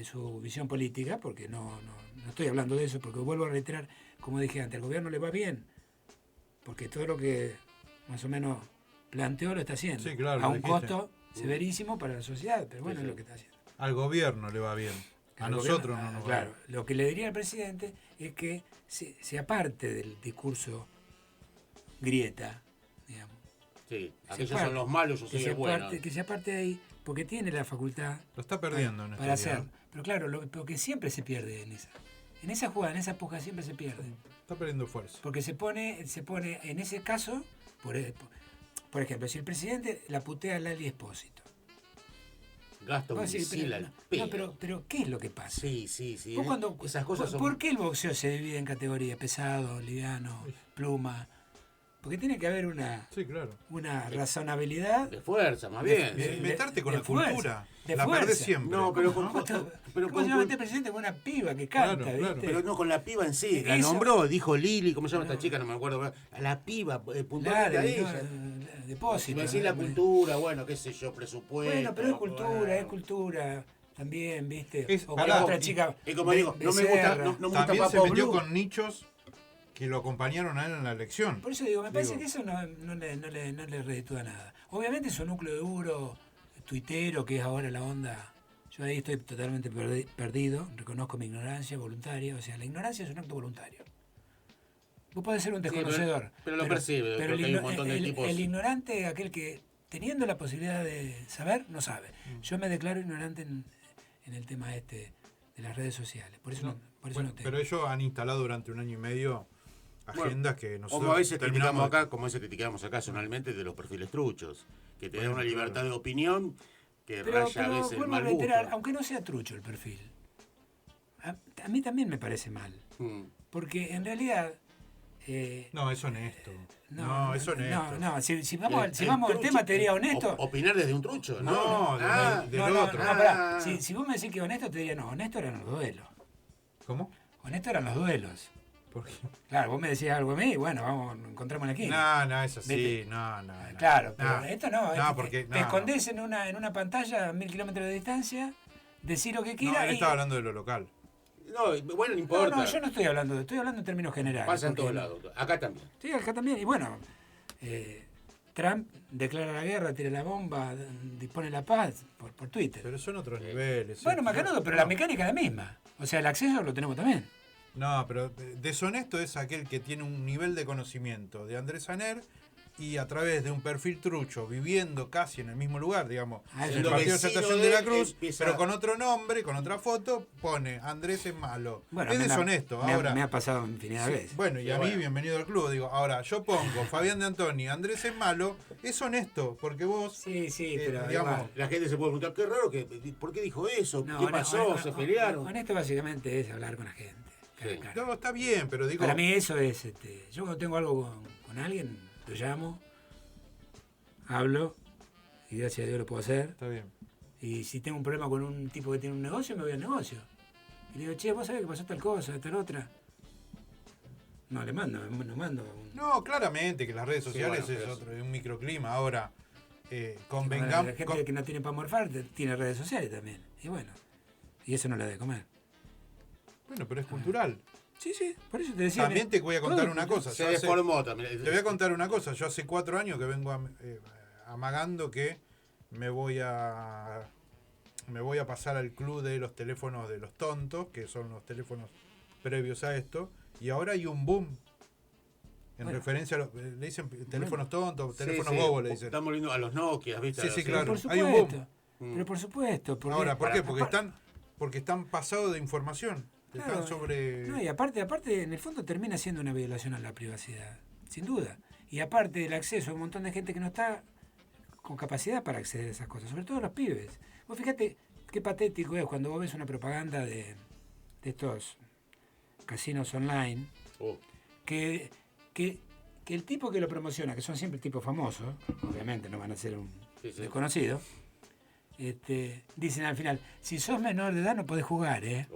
Speaker 3: su visión política, porque no estoy hablando de eso, porque vuelvo a reiterar, como dije antes, al gobierno le va bien, porque todo lo que más o menos planteó lo está haciendo.
Speaker 1: Sí, claro,
Speaker 3: a
Speaker 1: lo
Speaker 3: un
Speaker 1: dijiste.
Speaker 3: costo severísimo para la sociedad, pero bueno, es lo que está haciendo.
Speaker 1: Al gobierno le va bien. A
Speaker 3: Al
Speaker 1: nosotros
Speaker 3: gobierno,
Speaker 1: no nos va
Speaker 3: claro,
Speaker 1: bien.
Speaker 3: lo que le diría al presidente es que se aparte del discurso grieta, digamos.
Speaker 2: Sí,
Speaker 3: Se
Speaker 2: aquellos
Speaker 3: aparte,
Speaker 2: son los malos, yo
Speaker 3: que
Speaker 2: soy
Speaker 3: se
Speaker 2: el bueno.
Speaker 3: aparte, que se aparte de ahí, porque tiene la facultad
Speaker 1: Lo está perdiendo en
Speaker 3: para
Speaker 1: este día.
Speaker 3: hacer. Pero claro, porque siempre se pierde en esa jugada, en esa puja siempre se pierde.
Speaker 1: Está perdiendo fuerza.
Speaker 3: Porque se pone en ese caso, por ejemplo, si el presidente la putea a Lali Espósito.
Speaker 2: Gasta un
Speaker 3: Vos decís,
Speaker 2: misil al pedo.
Speaker 3: pero ¿qué es lo que pasa?
Speaker 2: Sí.
Speaker 3: Vos cuando-
Speaker 2: Esas cosas son...
Speaker 3: ¿Por qué el boxeo se divide en categorías? Pesado, liviano, pluma. Porque tiene que haber
Speaker 1: Sí, claro.
Speaker 3: una razonabilidad.
Speaker 2: De fuerza, más
Speaker 3: De-
Speaker 2: bien.
Speaker 3: de-
Speaker 1: Meterte con
Speaker 3: de
Speaker 1: la
Speaker 3: fuerza,
Speaker 1: cultura.
Speaker 3: de
Speaker 1: La
Speaker 3: fuerza.
Speaker 1: perdés siempre.
Speaker 2: No, pero
Speaker 3: ¿Cómo
Speaker 2: con-
Speaker 3: se
Speaker 2: pero
Speaker 3: llama
Speaker 2: con-
Speaker 3: este presidente con una piba que canta,
Speaker 1: Claro,
Speaker 3: ¿viste?
Speaker 1: claro.
Speaker 2: Pero no con la piba en sí. La
Speaker 3: Eso-
Speaker 2: nombró, dijo Lili, ¿cómo se llama esta chica? No me acuerdo. A la piba, puntualmente a ella. Si
Speaker 3: Depósito.
Speaker 2: me decís la cultura, bueno, qué sé yo, presupuesto.
Speaker 3: Bueno, pero es
Speaker 2: bueno.
Speaker 3: cultura también, ¿viste?
Speaker 1: Es-
Speaker 3: o con
Speaker 1: pará,
Speaker 3: la otra chica.
Speaker 2: Es como digo, no me gusta,
Speaker 3: Becerra.
Speaker 2: no me gusta
Speaker 1: También se
Speaker 2: Papo
Speaker 1: metió
Speaker 2: Blue.
Speaker 1: con nichos que lo acompañaron a él en la elección.
Speaker 3: Por eso digo, me parece que eso no le reditúa nada. Obviamente su núcleo duro, tuitero, que es ahora la onda. Yo ahí estoy totalmente perdido, reconozco mi ignorancia voluntaria. O sea, la ignorancia es un acto voluntario. Vos podés ser un
Speaker 2: Sí,
Speaker 3: desconocedor.
Speaker 2: pero lo percibe,
Speaker 3: Pero
Speaker 2: porque hay un montón de tipos.
Speaker 3: el ignorante es aquel que, teniendo la posibilidad de saber, no sabe. Yo me declaro ignorante en el tema de las redes sociales. Por eso no
Speaker 1: Bueno,
Speaker 3: tengo.
Speaker 1: pero ellos han instalado durante un año y medio agendas que nosotros
Speaker 2: Como a veces
Speaker 1: terminamos
Speaker 2: criticamos acá sonalmente de los perfiles truchos, que te dan una libertad de opinión que
Speaker 3: Pero
Speaker 2: raya a veces el
Speaker 3: vuelvo a
Speaker 2: mal gusto.
Speaker 3: reiterar, aunque no sea trucho el perfil, a mí también me parece mal. Porque en realidad...
Speaker 1: No, es honesto. No, es honesto.
Speaker 3: No, si vamos al
Speaker 2: trucho,
Speaker 3: tema, te diría honesto.
Speaker 2: Opinar desde un trucho, ¿no?
Speaker 1: No, del otro.
Speaker 3: Pará. Si vos me decís que honesto, te diría, no, honesto eran los duelos.
Speaker 1: ¿Cómo?
Speaker 3: Honesto eran los duelos.
Speaker 1: ¿Por qué?
Speaker 3: Claro, vos me decías algo a mí, bueno, vamos, encontramos aquí.
Speaker 1: No, es así.
Speaker 3: ¿Viste?
Speaker 1: No.
Speaker 3: Claro, pero
Speaker 1: No.
Speaker 3: esto no.
Speaker 1: No, porque...
Speaker 3: te escondés en una pantalla a 1000 kilómetros de distancia, decís lo que
Speaker 1: No,
Speaker 3: quieras.
Speaker 1: él estaba hablando de lo local.
Speaker 2: No, bueno, no importa.
Speaker 3: No, yo no estoy hablando en términos generales.
Speaker 2: Pasa en
Speaker 3: porque-
Speaker 2: todos lados. Acá también.
Speaker 3: Sí, acá también. Y bueno, Trump declara la guerra, tira la bomba, dispone la paz por Twitter.
Speaker 1: Pero son otros niveles.
Speaker 3: Bueno,
Speaker 1: ¿sí?
Speaker 3: Macanudo, pero la mecánica es la misma. O sea, el acceso lo tenemos también.
Speaker 1: No, pero deshonesto es aquel que tiene un nivel de conocimiento de Andrés Aner y a través de un perfil trucho, viviendo casi en el mismo lugar, digamos,
Speaker 3: Ah,
Speaker 1: en
Speaker 3: eso
Speaker 1: el
Speaker 3: es
Speaker 1: partido de
Speaker 2: vecino
Speaker 1: Exaltación
Speaker 2: de
Speaker 1: de la
Speaker 2: él,
Speaker 1: Cruz,
Speaker 2: empieza-
Speaker 1: pero con otro nombre, con otra foto, pone Andrés es malo.
Speaker 3: Bueno,
Speaker 1: es
Speaker 3: me
Speaker 1: deshonesto.
Speaker 3: me ha-
Speaker 1: Ahora,
Speaker 3: me ha pasado infinidad de
Speaker 1: sí,
Speaker 3: veces.
Speaker 1: bueno, y
Speaker 2: Sí,
Speaker 1: a mí,
Speaker 2: bueno.
Speaker 1: bienvenido al club. Digo, ahora, yo pongo Fabián de Antoni, Andrés es malo, es honesto, porque vos,
Speaker 3: Sí, pero
Speaker 1: digamos,
Speaker 3: igual.
Speaker 2: La gente se puede preguntar, qué raro, ¿por qué dijo eso?
Speaker 3: No,
Speaker 2: ¿Qué pasó? ¿Se pelearon?
Speaker 3: Honesto básicamente es hablar con la gente. cara a
Speaker 2: Sí.
Speaker 3: cara.
Speaker 1: no, está bien, pero digo,
Speaker 3: Para mí eso es, yo cuando tengo algo con alguien, lo llamo, hablo y y gracias a Dios lo puedo hacer.
Speaker 1: Está bien.
Speaker 3: Y si tengo un problema con un tipo que tiene un negocio, me voy al negocio. Y le digo, che, ¿vos sabés que pasó tal cosa, tal otra? No, le mando, no mando.
Speaker 1: No, claramente que las redes sociales
Speaker 2: bueno,
Speaker 1: es
Speaker 2: pero
Speaker 1: otro, es un microclima. Ahora,
Speaker 3: La
Speaker 1: convengamos.
Speaker 3: gente que no tiene para morfar tiene redes sociales también. Y bueno, y eso no le da de comer.
Speaker 1: Bueno, pero es cultural.
Speaker 3: Sí, por eso te decía.
Speaker 1: También te voy a contar
Speaker 3: todo
Speaker 1: una cosa.
Speaker 2: Se
Speaker 1: Yo hace-
Speaker 2: deformó también.
Speaker 1: Te voy a contar una cosa. Yo hace 4 años que vengo amagando que me voy a pasar al club de los teléfonos de los tontos, que son los teléfonos previos a esto, y ahora hay un boom en
Speaker 3: Bueno.
Speaker 1: referencia a los, le dicen teléfonos tontos,
Speaker 2: Sí,
Speaker 1: teléfonos
Speaker 2: sí,
Speaker 1: bobos, le dicen.
Speaker 2: Estamos volviendo a los Nokia, ¿viste?
Speaker 1: Sí,
Speaker 2: A los-
Speaker 1: sí, claro.
Speaker 3: Por
Speaker 1: hay un boom.
Speaker 3: supuesto. Pero por supuesto.
Speaker 1: Ahora, ¿por qué?
Speaker 3: para-
Speaker 1: Porque están pasados de información.
Speaker 3: Claro,
Speaker 1: Están sobre.
Speaker 3: No, y aparte, en el fondo termina siendo una violación a la privacidad, sin duda. Y aparte del acceso a un montón de gente que no está con capacidad para acceder a esas cosas, sobre todo los pibes. Vos fíjate qué patético es cuando vos ves una propaganda de estos casinos online,
Speaker 2: Oh,
Speaker 3: que el tipo que lo promociona, que son siempre tipos famosos, obviamente no van a ser un
Speaker 2: Sí, sí.
Speaker 3: desconocido, dicen al final, si sos menor de edad no podés jugar, ¿eh?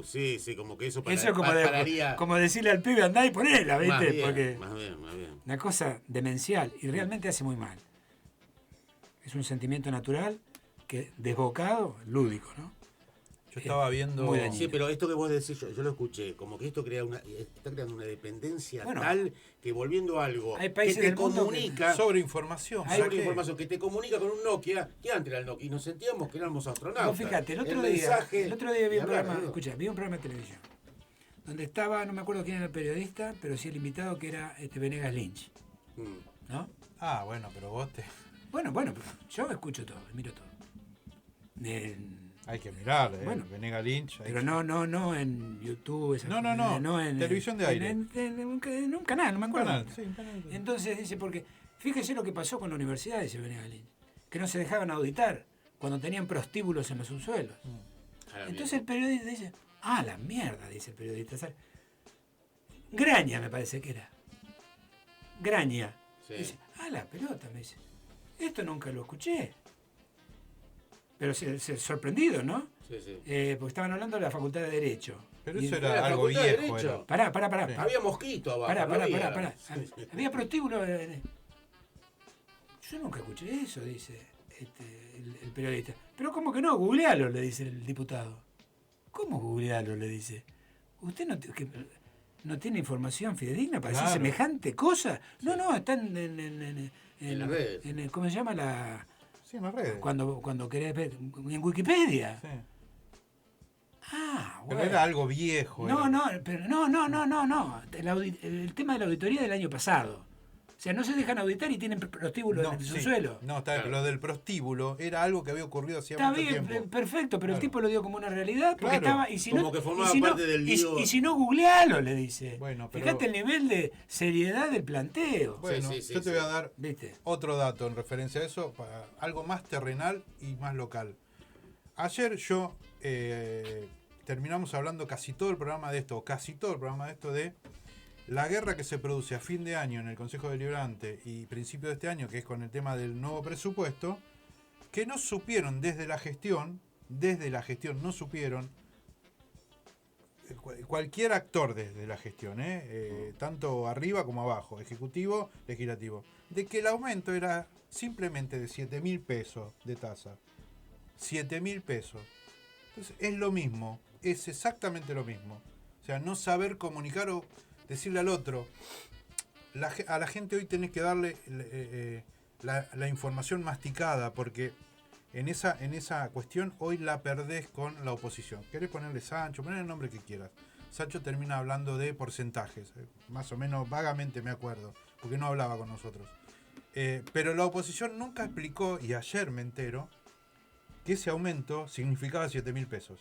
Speaker 2: sí, como que eso
Speaker 3: Eso es como,
Speaker 2: pararía.
Speaker 3: como decirle al pibe, andá y ponela,
Speaker 2: Más
Speaker 3: ¿viste?
Speaker 2: bien,
Speaker 3: Porque
Speaker 2: más bien.
Speaker 3: una cosa demencial y realmente hace muy mal. Es un sentimiento natural que desbocado, lúdico, ¿no?
Speaker 1: Yo estaba viendo.
Speaker 3: muy dañino.
Speaker 2: Sí, pero esto que vos decís, yo lo escuché, como que esto está creando una dependencia
Speaker 3: Bueno,
Speaker 2: tal que volviendo a algo
Speaker 3: hay
Speaker 2: que
Speaker 3: países
Speaker 2: te
Speaker 3: del mundo
Speaker 2: comunica
Speaker 1: sobre información.
Speaker 3: Hay
Speaker 1: ¿por qué?
Speaker 2: información, que te comunica con un Nokia, que antes era el Nokia, y nos sentíamos que éramos astronautas.
Speaker 3: Vos fíjate, el otro
Speaker 2: mensaje
Speaker 3: día vi
Speaker 2: y
Speaker 3: un
Speaker 2: hablar,
Speaker 3: programa,
Speaker 2: ¿no?
Speaker 3: vi un programa de televisión, donde estaba, no me acuerdo quién era el periodista, pero sí el invitado que era Venegas Lynch,
Speaker 2: Mm.
Speaker 3: ¿no?
Speaker 1: Ah, bueno, pero vos te.
Speaker 3: Bueno, yo escucho todo, miro todo.
Speaker 1: Hay que mirar,
Speaker 3: Bueno.
Speaker 1: Venega Lynch.
Speaker 3: Pero no en YouTube.
Speaker 1: No,
Speaker 3: en
Speaker 1: televisión de aire.
Speaker 3: En un canal, no me
Speaker 1: Un
Speaker 3: acuerdo.
Speaker 1: canal, sí, un canal.
Speaker 3: Entonces dice, porque fíjese lo que pasó con la universidad, dice Venegas Lynch, que no se dejaban auditar cuando tenían prostíbulos en los subsuelos.
Speaker 2: A la
Speaker 3: Entonces el periodista dice, la mierda, dice el periodista. ¿Sabes? Graña me parece que era. Graña.
Speaker 2: Sí.
Speaker 3: Dice, la pelota, me dice. Esto nunca lo escuché. Pero se sorprendido, ¿no?
Speaker 2: Sí, sí.
Speaker 3: Porque estaban hablando de la Facultad de Derecho.
Speaker 1: Pero
Speaker 3: Y-
Speaker 1: eso
Speaker 2: la
Speaker 1: era algo
Speaker 2: Facultad de
Speaker 1: viejo.
Speaker 2: Derecho.
Speaker 1: Era.
Speaker 3: Pará.
Speaker 1: Sí.
Speaker 2: Había mosquito abajo.
Speaker 3: Pará.
Speaker 2: no había.
Speaker 3: Había prostíbulo. Yo nunca escuché eso, dice el periodista. Pero ¿cómo que no? Googlealo, le dice el diputado. ¿Cómo googlealo? Le dice. ¿Usted no tiene información fidedigna para decir
Speaker 1: Claro.
Speaker 3: semejante cosa? No, están en
Speaker 2: las redes.
Speaker 3: ¿cómo se llama
Speaker 1: Sí, en las redes.
Speaker 3: cuando querés ver? En Wikipedia.
Speaker 1: Sí.
Speaker 3: Bueno.
Speaker 1: Pero era algo viejo.
Speaker 3: No,
Speaker 1: era.
Speaker 3: no. El tema de la auditoría del año pasado. O sea, no se dejan auditar y tienen prostíbulos
Speaker 1: No,
Speaker 3: en el
Speaker 1: sí.
Speaker 3: subsuelo.
Speaker 1: No, está bien,
Speaker 2: Claro.
Speaker 1: pero lo del prostíbulo era algo que había ocurrido hacía
Speaker 3: Está
Speaker 1: mucho
Speaker 3: bien,
Speaker 1: tiempo.
Speaker 3: perfecto, pero el
Speaker 1: Claro.
Speaker 3: tipo lo dio como una realidad porque
Speaker 1: Claro.
Speaker 3: estaba. Y si
Speaker 2: Como
Speaker 3: no,
Speaker 2: que formaba
Speaker 3: y si no-
Speaker 2: parte del
Speaker 3: y-
Speaker 2: lío.
Speaker 3: y si no, googlealo, le dice.
Speaker 1: Bueno, pero-
Speaker 3: Fíjate el nivel de seriedad del planteo.
Speaker 1: Bueno,
Speaker 2: Sí, sí,
Speaker 1: yo te
Speaker 2: sí.
Speaker 1: voy a dar
Speaker 3: ¿Viste?
Speaker 1: otro dato en referencia a eso, para algo más terrenal y más local. Ayer yo terminamos hablando casi todo el programa de esto, de la guerra que se produce a fin de año en el Consejo Deliberante y principio de este año, que es con el tema del nuevo presupuesto, que no supieron desde la gestión no supieron, cualquier actor desde la gestión, tanto arriba como abajo, ejecutivo, legislativo, de que el aumento era simplemente de 7.000 pesos de tasa. 7.000 pesos. Entonces es lo mismo, es exactamente lo mismo. O sea, no saber comunicar o decirle al otro. A la gente hoy tenés que darle la información masticada, porque en esa cuestión hoy la perdés con la oposición. Querés ponerle Sancho, ponerle el nombre que quieras. Sancho termina hablando de porcentajes, más o menos vagamente me acuerdo, porque no hablaba con nosotros. Pero la oposición nunca explicó, y ayer me entero, que ese aumento significaba 7.000 pesos.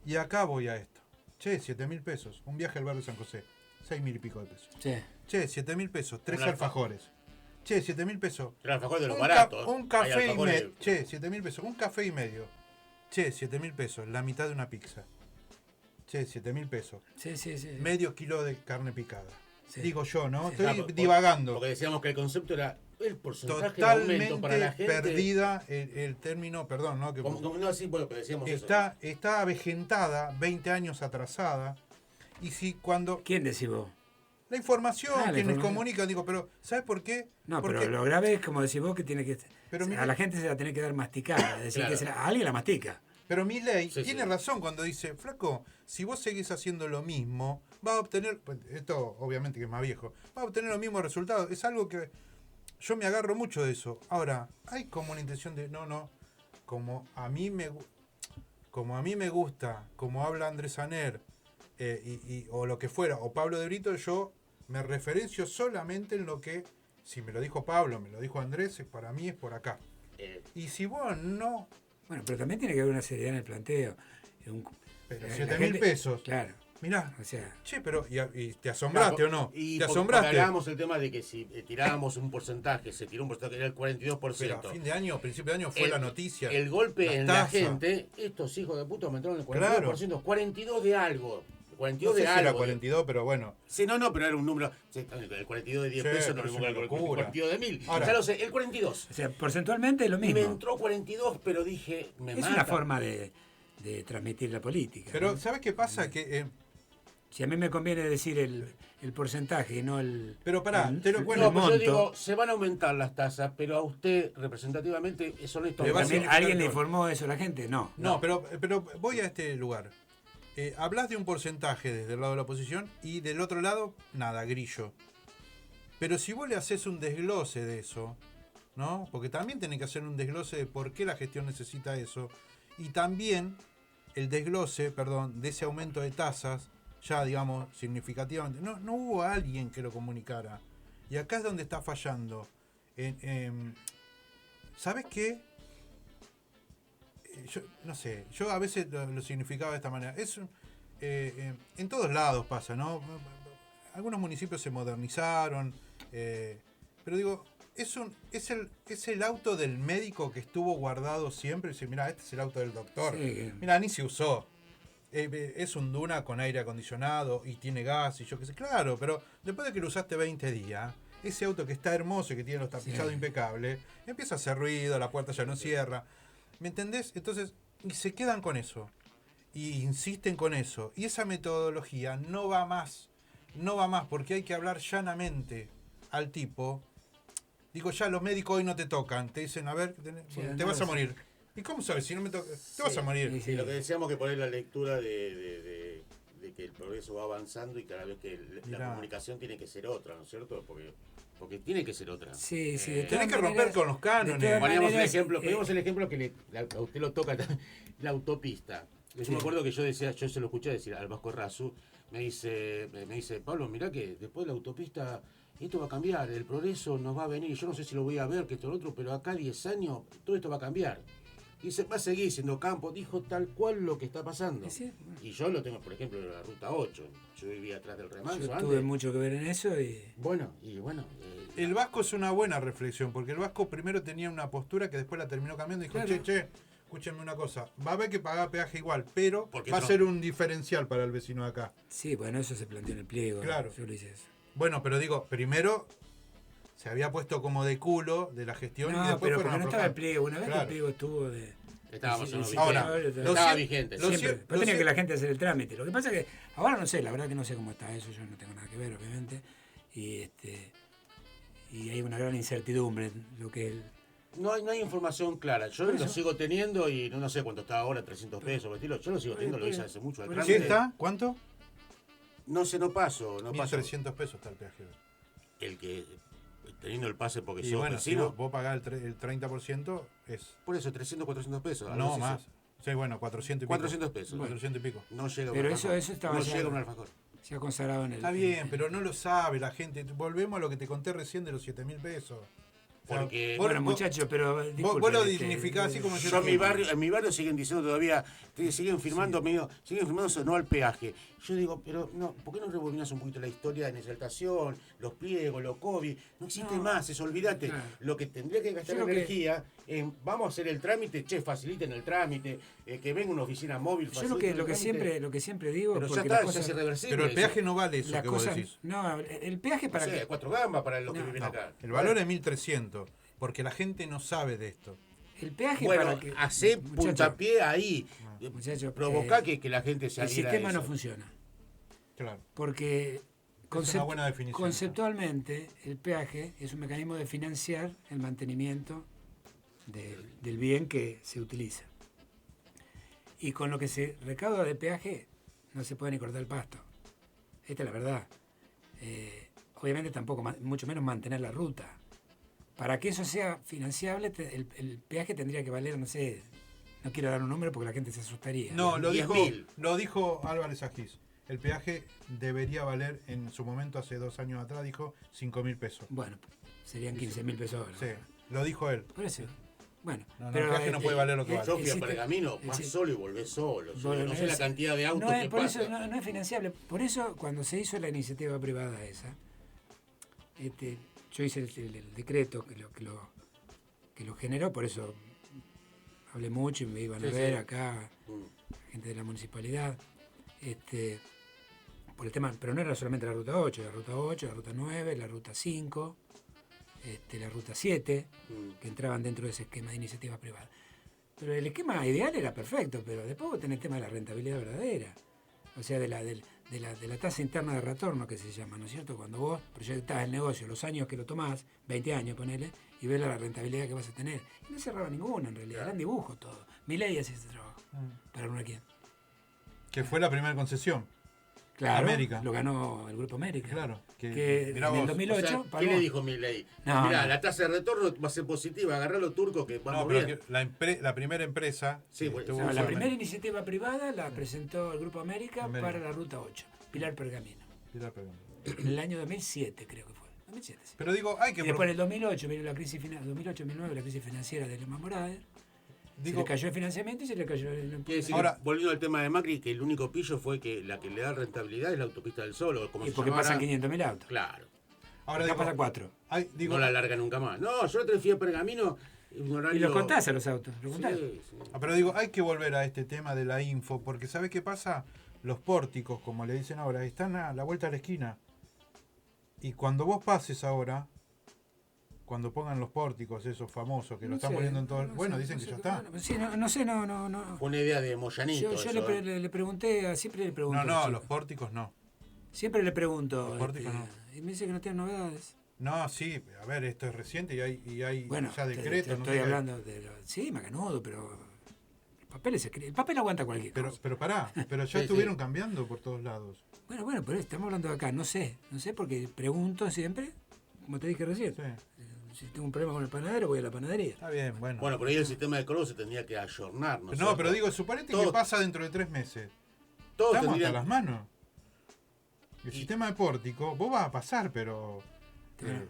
Speaker 1: Y acá voy a esto. Che, 7.000 pesos, un viaje al barrio de San José, 6.000 y pico de pesos.
Speaker 3: Sí.
Speaker 1: Che, 7.000 pesos, 3
Speaker 2: Un
Speaker 1: alfajores. Che, 7.000 pesos.
Speaker 2: El alfajor de los
Speaker 1: Un
Speaker 2: baratos.
Speaker 1: un
Speaker 2: Hay
Speaker 1: café y
Speaker 2: alfajores-
Speaker 1: medio. Che, 7.000 pesos, un café y medio. Che, 7.000 pesos, la mitad de una pizza. Che, 7.000 pesos,
Speaker 3: Sí.
Speaker 1: medio kilo de carne picada.
Speaker 3: Sí.
Speaker 1: Digo yo, ¿no?
Speaker 3: Sí.
Speaker 1: Estoy
Speaker 2: Ah,
Speaker 1: divagando.
Speaker 2: Porque decíamos que el concepto era el porcentaje de aumento para la
Speaker 1: totalmente
Speaker 2: gente...
Speaker 1: perdida el término, perdón, ¿no? Que
Speaker 2: No, sí, bueno, pero decíamos
Speaker 1: está avejentada, 20 años atrasada. Y si cuando
Speaker 3: ¿Quién decís vos?
Speaker 1: la información,
Speaker 3: La
Speaker 1: quienes
Speaker 3: información.
Speaker 1: comunican, digo, pero ¿sabes por qué?
Speaker 3: No,
Speaker 1: Porque,
Speaker 3: pero lo grave es como decís vos que tiene que...
Speaker 1: Pero mira-
Speaker 3: a la gente se la tiene que dar masticada. Es decir,
Speaker 2: Claro.
Speaker 3: a alguien la mastica.
Speaker 1: pero Milei
Speaker 2: Sí,
Speaker 1: tiene
Speaker 2: sí.
Speaker 1: razón cuando dice, flaco, si vos seguís haciendo lo mismo, va a obtener, pues, esto obviamente que es más viejo, va a obtener los mismos resultados. Es algo que yo me agarro mucho de eso. Ahora, hay como una intención de, no, como a mí me gusta, como habla Andrés Aner, o lo que fuera, o Pablo de Brito, yo me referencio solamente en lo que, si me lo dijo Pablo, me lo dijo Andrés, para mí es por acá. Y si vos no,
Speaker 3: Bueno, pero también tiene que haber una seriedad en el planteo.
Speaker 1: pero
Speaker 3: La
Speaker 1: 7.000
Speaker 3: gente-
Speaker 1: pesos,
Speaker 3: Claro.
Speaker 1: mirá,
Speaker 3: O sea,
Speaker 1: che, pero, y te asombraste
Speaker 2: Claro,
Speaker 1: o no?
Speaker 2: Y
Speaker 1: ¿Te
Speaker 2: porque
Speaker 1: asombraste?
Speaker 2: hablábamos el tema de que si tirábamos un porcentaje, se tiró un porcentaje, era el 42%.
Speaker 1: Pero a fin de año, principio de año fue la noticia.
Speaker 2: El golpe
Speaker 1: las
Speaker 2: en la
Speaker 1: tasas.
Speaker 2: gente, estos hijos de puta aumentaron el 42%,
Speaker 1: Claro.
Speaker 2: 42 de algo. 42
Speaker 1: No sé
Speaker 2: de
Speaker 1: si
Speaker 2: algo.
Speaker 1: era 42, pero bueno.
Speaker 2: Sí, no, pero era un número. Sí, el 42 de 10
Speaker 1: Sí,
Speaker 2: pesos
Speaker 1: pero
Speaker 2: no
Speaker 1: es
Speaker 2: lo
Speaker 1: una
Speaker 2: mismo que el
Speaker 1: locura.
Speaker 2: 42 de 1000.
Speaker 1: Ahora-
Speaker 2: Ya lo sé, el 42.
Speaker 3: o sea, porcentualmente es lo
Speaker 2: Me
Speaker 3: mismo.
Speaker 2: entró 42, pero dije, me
Speaker 3: Es
Speaker 2: mata.
Speaker 3: una forma de transmitir la política.
Speaker 1: Pero,
Speaker 3: ¿no?
Speaker 1: ¿sabes qué pasa? Que
Speaker 3: Si a mí me conviene decir el porcentaje y no el.
Speaker 1: Pero pará,
Speaker 3: el-
Speaker 1: te lo
Speaker 3: el
Speaker 1: cuento.
Speaker 2: No, pero yo
Speaker 3: monto,
Speaker 2: digo, se van a aumentar las tasas, pero a usted representativamente es honesto.
Speaker 1: Le va a
Speaker 3: ¿también
Speaker 1: significar
Speaker 3: ¿Alguien le
Speaker 1: todo.
Speaker 3: informó eso a la gente? No.
Speaker 1: No, pero voy a este lugar. Hablas de un porcentaje desde el lado de la oposición y del otro lado, nada, grillo. Pero si vos le haces un desglose de eso, ¿no? Porque también tenés que hacer un desglose de por qué la gestión necesita eso. Y también el desglose, perdón, de ese aumento de tasas, ya digamos, significativamente. No hubo alguien que lo comunicara. Y acá es donde está fallando. ¿Sabes qué? Yo no sé, yo a veces lo significaba de esta manera. En todos lados pasa, ¿no? Algunos municipios se modernizaron, pero digo, es el auto del médico que estuvo guardado siempre. Y dice, mira, este es el auto del doctor.
Speaker 3: Sí.
Speaker 1: Mira, ni se usó. Es un Duna con aire acondicionado y tiene gas y yo qué sé. Claro, pero después de que lo usaste 20 días, ese auto que está hermoso y que tiene los tapizados
Speaker 3: Sí.
Speaker 1: impecables, empieza a hacer ruido, la puerta ya no cierra. ¿Me entendés? Entonces, y se quedan con eso. Y insisten con eso. Y esa metodología no va más. No va más porque hay que hablar llanamente al tipo. Digo, ya los médicos hoy no te tocan. Te dicen, a ver,
Speaker 3: Sí,
Speaker 1: te
Speaker 3: no,
Speaker 1: vas a
Speaker 3: sí.
Speaker 1: morir. ¿Y cómo sabes? Si no me toca, te vas a morir.
Speaker 3: Sí, sí.
Speaker 2: Y lo que decíamos que por ahí la lectura de que el progreso va avanzando y cada vez que la
Speaker 1: Mirá.
Speaker 2: comunicación tiene que ser otra, ¿no es cierto? Porque tiene que ser otra.
Speaker 3: Sí, sí. de
Speaker 2: Eh,
Speaker 3: todas
Speaker 1: Tenés que romper
Speaker 3: maneras-
Speaker 1: con los cánones.
Speaker 3: de todas
Speaker 2: Poníamos el
Speaker 3: maneras,
Speaker 2: ejemplo, ponemos el ejemplo que a usted lo toca, la autopista. Yo
Speaker 3: Sí.
Speaker 2: me acuerdo que yo se lo escuché decir al Vasco Razu, me dice, Pablo, mirá que después de la autopista esto va a cambiar, el progreso nos va a venir, yo no sé si lo voy a ver, que esto lo otro, pero acá 10 años todo esto va a cambiar. Y se va a seguir siendo campo, dijo tal cual lo que está pasando.
Speaker 3: Sí, bueno.
Speaker 2: Y yo lo tengo, por ejemplo, en la ruta 8. Yo vivía atrás del remanso
Speaker 3: Yo
Speaker 2: antes.
Speaker 3: tuve mucho que ver en eso y.
Speaker 2: Bueno.
Speaker 1: El Vasco es una buena reflexión, porque el Vasco primero tenía una postura que después la terminó cambiando y dijo,
Speaker 3: Claro.
Speaker 1: che, escúchenme una cosa, va a haber que pagar peaje igual, pero
Speaker 2: Porque
Speaker 1: va a
Speaker 2: no.
Speaker 1: ser un diferencial para el vecino de acá.
Speaker 3: Sí, bueno, eso se planteó en el pliego.
Speaker 1: Claro.
Speaker 3: Yo lo hice eso.
Speaker 1: Bueno, pero digo, primero se había puesto como de culo de la gestión y
Speaker 3: No,
Speaker 1: después
Speaker 3: pero
Speaker 1: fueron
Speaker 3: porque no estaba el
Speaker 1: aflojando.
Speaker 3: pliego. Una vez que
Speaker 1: Claro.
Speaker 3: el pliego estuvo de.
Speaker 2: Estábamos en un
Speaker 1: Ahora,
Speaker 3: lo
Speaker 2: estaba
Speaker 1: cier-
Speaker 2: vigente.
Speaker 1: lo
Speaker 3: siempre.
Speaker 1: cier-
Speaker 3: Después
Speaker 1: lo
Speaker 3: tenía
Speaker 1: cier-
Speaker 3: que la gente hacer el trámite. Lo que pasa es que ahora no sé, la verdad que no sé cómo está eso, yo no tengo nada que ver, obviamente. Y hay una gran incertidumbre en lo que el.
Speaker 2: No hay información clara. Yo
Speaker 3: Por
Speaker 2: lo
Speaker 3: eso.
Speaker 2: sigo teniendo y no sé cuánto está ahora, 300 pesos, por estilo. Yo lo sigo teniendo, lo hice hace mucho. El
Speaker 3: por
Speaker 1: ¿Qué
Speaker 2: trámite,
Speaker 1: está? ¿Cuánto?
Speaker 2: No paso.
Speaker 1: 1.300 pesos está el peaje.
Speaker 2: El que, teniendo el pase porque
Speaker 1: Y
Speaker 2: soy
Speaker 1: bueno, si
Speaker 2: vecino,
Speaker 1: vos pagás el 30% es...
Speaker 2: por eso 300, 400 pesos. algo
Speaker 1: No,
Speaker 2: así,
Speaker 1: más. Sí, bueno, 400 y pico.
Speaker 2: 400 pesos.
Speaker 1: 400 y pico.
Speaker 2: No llega
Speaker 3: Pero
Speaker 2: un
Speaker 3: eso-
Speaker 2: alfajor.
Speaker 3: eso estaba
Speaker 2: No
Speaker 3: ya-
Speaker 2: llega un alfajor.
Speaker 3: Se ha consagrado en el.
Speaker 1: Está bien, pero no lo sabe la gente. Volvemos a lo que te conté recién de los 7.000 pesos.
Speaker 2: Porque
Speaker 1: Vos-
Speaker 3: Bueno,
Speaker 1: vos-
Speaker 3: muchachos, pero
Speaker 1: vos lo
Speaker 3: disculpen,
Speaker 1: dignificás así como
Speaker 2: yo en mi barrio siguen diciendo todavía, siguen firmando no al peaje. Yo digo, pero no, ¿por qué no rebobinas un poquito la historia de la exaltación, los pliegos, los COVID? No existe más, eso, olvídate.
Speaker 3: Claro.
Speaker 2: Lo que tendría que gastar
Speaker 3: Yo creo que-
Speaker 2: energía en vamos a hacer el trámite, faciliten el trámite, que venga una oficina móvil,
Speaker 3: Yo
Speaker 2: faciliten
Speaker 3: lo que
Speaker 2: el trámite.
Speaker 3: siempre digo,
Speaker 2: Pero ya
Speaker 3: porque
Speaker 2: está,
Speaker 3: las
Speaker 2: ya es
Speaker 3: cosas,
Speaker 2: irreversible.
Speaker 1: Pero el peaje no vale eso
Speaker 3: las
Speaker 1: que vos
Speaker 3: cosas-
Speaker 1: decís.
Speaker 3: no, el peaje para
Speaker 2: No sé,
Speaker 3: que
Speaker 2: 4 gambas para los que
Speaker 3: No,
Speaker 2: viven
Speaker 1: No,
Speaker 2: acá.
Speaker 1: el valor es 1.300, porque la gente no sabe de esto.
Speaker 3: el peaje
Speaker 2: Bueno,
Speaker 3: para que
Speaker 2: hacé
Speaker 3: muchacho,
Speaker 2: puntapié ahí.
Speaker 3: muchacho,
Speaker 2: Provocá que la gente se
Speaker 3: el
Speaker 2: adhiera a
Speaker 3: sistema no
Speaker 2: eso.
Speaker 3: funciona.
Speaker 1: Claro.
Speaker 3: Porque
Speaker 1: una buena definición.
Speaker 3: conceptualmente el peaje es un mecanismo de financiar el mantenimiento del bien que se utiliza. Y con lo que se recauda de peaje no se puede ni cortar el pasto. Esta es la verdad. Obviamente tampoco, mucho menos mantener la ruta. Para que eso sea financiable, el peaje tendría que valer, no sé, no quiero dar un número porque la gente se asustaría.
Speaker 1: No, lo
Speaker 2: 10.000.
Speaker 1: dijo Álvarez Agis. El peaje debería valer, en su momento, hace 2 años atrás, dijo 5.000 pesos.
Speaker 3: Bueno, serían 15.000 pesos ahora.
Speaker 1: Sí, lo dijo él.
Speaker 3: Por eso. Bueno,
Speaker 1: No, el peaje no puede valer lo que vale.
Speaker 2: Yo fui a
Speaker 3: existe-
Speaker 2: Pergamino, vas
Speaker 3: existe-
Speaker 2: solo y volvés solo.
Speaker 3: Bueno,
Speaker 2: no sé la cantidad de autos
Speaker 3: no es,
Speaker 2: que
Speaker 3: por
Speaker 2: pasan.
Speaker 3: eso no es financiable. Por eso, cuando se hizo la iniciativa privada esa, yo hice el decreto que lo generó, por eso hablé mucho y me iban a
Speaker 2: Sí,
Speaker 3: ver
Speaker 2: sí.
Speaker 3: acá,
Speaker 2: Mm.
Speaker 3: gente de la municipalidad, por el tema, pero no era solamente la ruta 8, la ruta 8, la ruta 9, la ruta 5, la ruta 7,
Speaker 2: Mm.
Speaker 3: que entraban dentro de ese esquema de iniciativa privada. Pero el esquema ideal era perfecto, pero después vos tenés el tema de la rentabilidad verdadera, o sea, de la tasa interna de retorno que se llama, ¿no es cierto? Cuando vos proyectás el negocio, los años que lo tomás, 20 años ponele, y ves la rentabilidad que vas a tener. Y no cerraba ninguna en realidad, eran dibujos todo. Milei hacía ese trabajo. ¿Para una quién?
Speaker 1: Que fue la primera concesión.
Speaker 3: Claro,
Speaker 1: América.
Speaker 3: lo ganó el Grupo América.
Speaker 1: Claro.
Speaker 3: Que
Speaker 1: mirá
Speaker 3: en el
Speaker 1: vos.
Speaker 3: 2008
Speaker 2: O sea,
Speaker 3: pagó.
Speaker 2: ¿qué le dijo Milei?
Speaker 3: No,
Speaker 2: Mirá,
Speaker 3: no.
Speaker 2: la tasa de retorno va a ser positiva, agarrá los turcos que vamos
Speaker 1: No, pero
Speaker 2: bien.
Speaker 1: que la primera empresa.
Speaker 2: Sí, bueno,
Speaker 1: estuvo
Speaker 3: No, la
Speaker 1: solamente-
Speaker 3: primera iniciativa privada la presentó el Grupo América,
Speaker 1: América.
Speaker 3: para la Ruta 8, Pilar Pergamino.
Speaker 1: Pilar Pergamino.
Speaker 3: En el año 2007 creo que fue. 2007, sí.
Speaker 1: Pero digo, hay que.
Speaker 3: Y después en el 2008 vino la crisis 2008-2009, la crisis financiera de Lehman Brothers. Se
Speaker 1: digo,
Speaker 3: le cayó el financiamiento y se le cayó el
Speaker 2: Quiere decir,
Speaker 1: Ahora-
Speaker 2: volviendo al tema de Macri, que el único pillo fue que la que le da rentabilidad es la autopista del Sol, o como
Speaker 3: Y
Speaker 2: se
Speaker 3: porque
Speaker 2: llama
Speaker 3: pasan
Speaker 2: ahora.
Speaker 3: 500.000 autos.
Speaker 2: Claro,
Speaker 1: ahora
Speaker 3: Acá
Speaker 1: digo,
Speaker 3: pasan 4.
Speaker 1: digo,
Speaker 2: no la larga nunca más. No, yo otra vez fui a Pergamino, un horario...
Speaker 3: Y los contás a los autos, ¿lo
Speaker 2: Sí,
Speaker 3: contás?
Speaker 2: sí.
Speaker 1: pero digo, hay que volver a este tema de la info, porque ¿sabe qué pasa? Los pórticos, como le dicen ahora, están a la vuelta de la esquina. Y cuando vos pases ahora, cuando pongan los pórticos, esos famosos que lo
Speaker 3: No
Speaker 1: están
Speaker 3: sé,
Speaker 1: poniendo en todo.
Speaker 3: no
Speaker 1: Bueno,
Speaker 3: sé,
Speaker 1: dicen
Speaker 3: no
Speaker 1: que
Speaker 3: sé,
Speaker 1: ya está.
Speaker 3: bueno, sí, no sé, no.
Speaker 2: Fue una idea de Moyanito.
Speaker 3: Yo
Speaker 2: eso, ¿eh?
Speaker 3: le pregunté, siempre le pregunto.
Speaker 1: No,
Speaker 3: a
Speaker 1: no,
Speaker 3: los
Speaker 1: los
Speaker 3: chicos.
Speaker 1: pórticos no.
Speaker 3: Siempre le pregunto.
Speaker 1: Los pórticos no.
Speaker 3: Y me dice que no tiene novedades.
Speaker 1: No, sí, a ver, esto es reciente y hay
Speaker 3: Bueno,
Speaker 1: ya decretos. no
Speaker 3: estoy
Speaker 1: sé qué.
Speaker 3: hablando de... Sí, macanudo, pero... El papel aguanta cualquier cosa.
Speaker 1: Pero pará, pero ya
Speaker 2: Sí,
Speaker 1: estuvieron
Speaker 2: sí.
Speaker 1: cambiando por todos lados.
Speaker 3: Bueno, pero estamos hablando de acá, no sé porque pregunto siempre, como te dije recién.
Speaker 1: Sí,
Speaker 3: Si tengo un problema con el panadero, voy a la panadería.
Speaker 1: está bien, bueno.
Speaker 2: Bueno, por ahí el sistema de cobro se tendría que ayornar, ¿no? es
Speaker 1: no,
Speaker 2: cierto?
Speaker 1: pero digo, suponete que
Speaker 2: Todo-
Speaker 1: pasa dentro de 3 meses.
Speaker 2: Todos
Speaker 1: Estamos
Speaker 2: tendrían...
Speaker 1: hasta las manos. El
Speaker 2: Y-
Speaker 1: sistema de pórtico, vos vas a pasar, pero.
Speaker 3: Claro.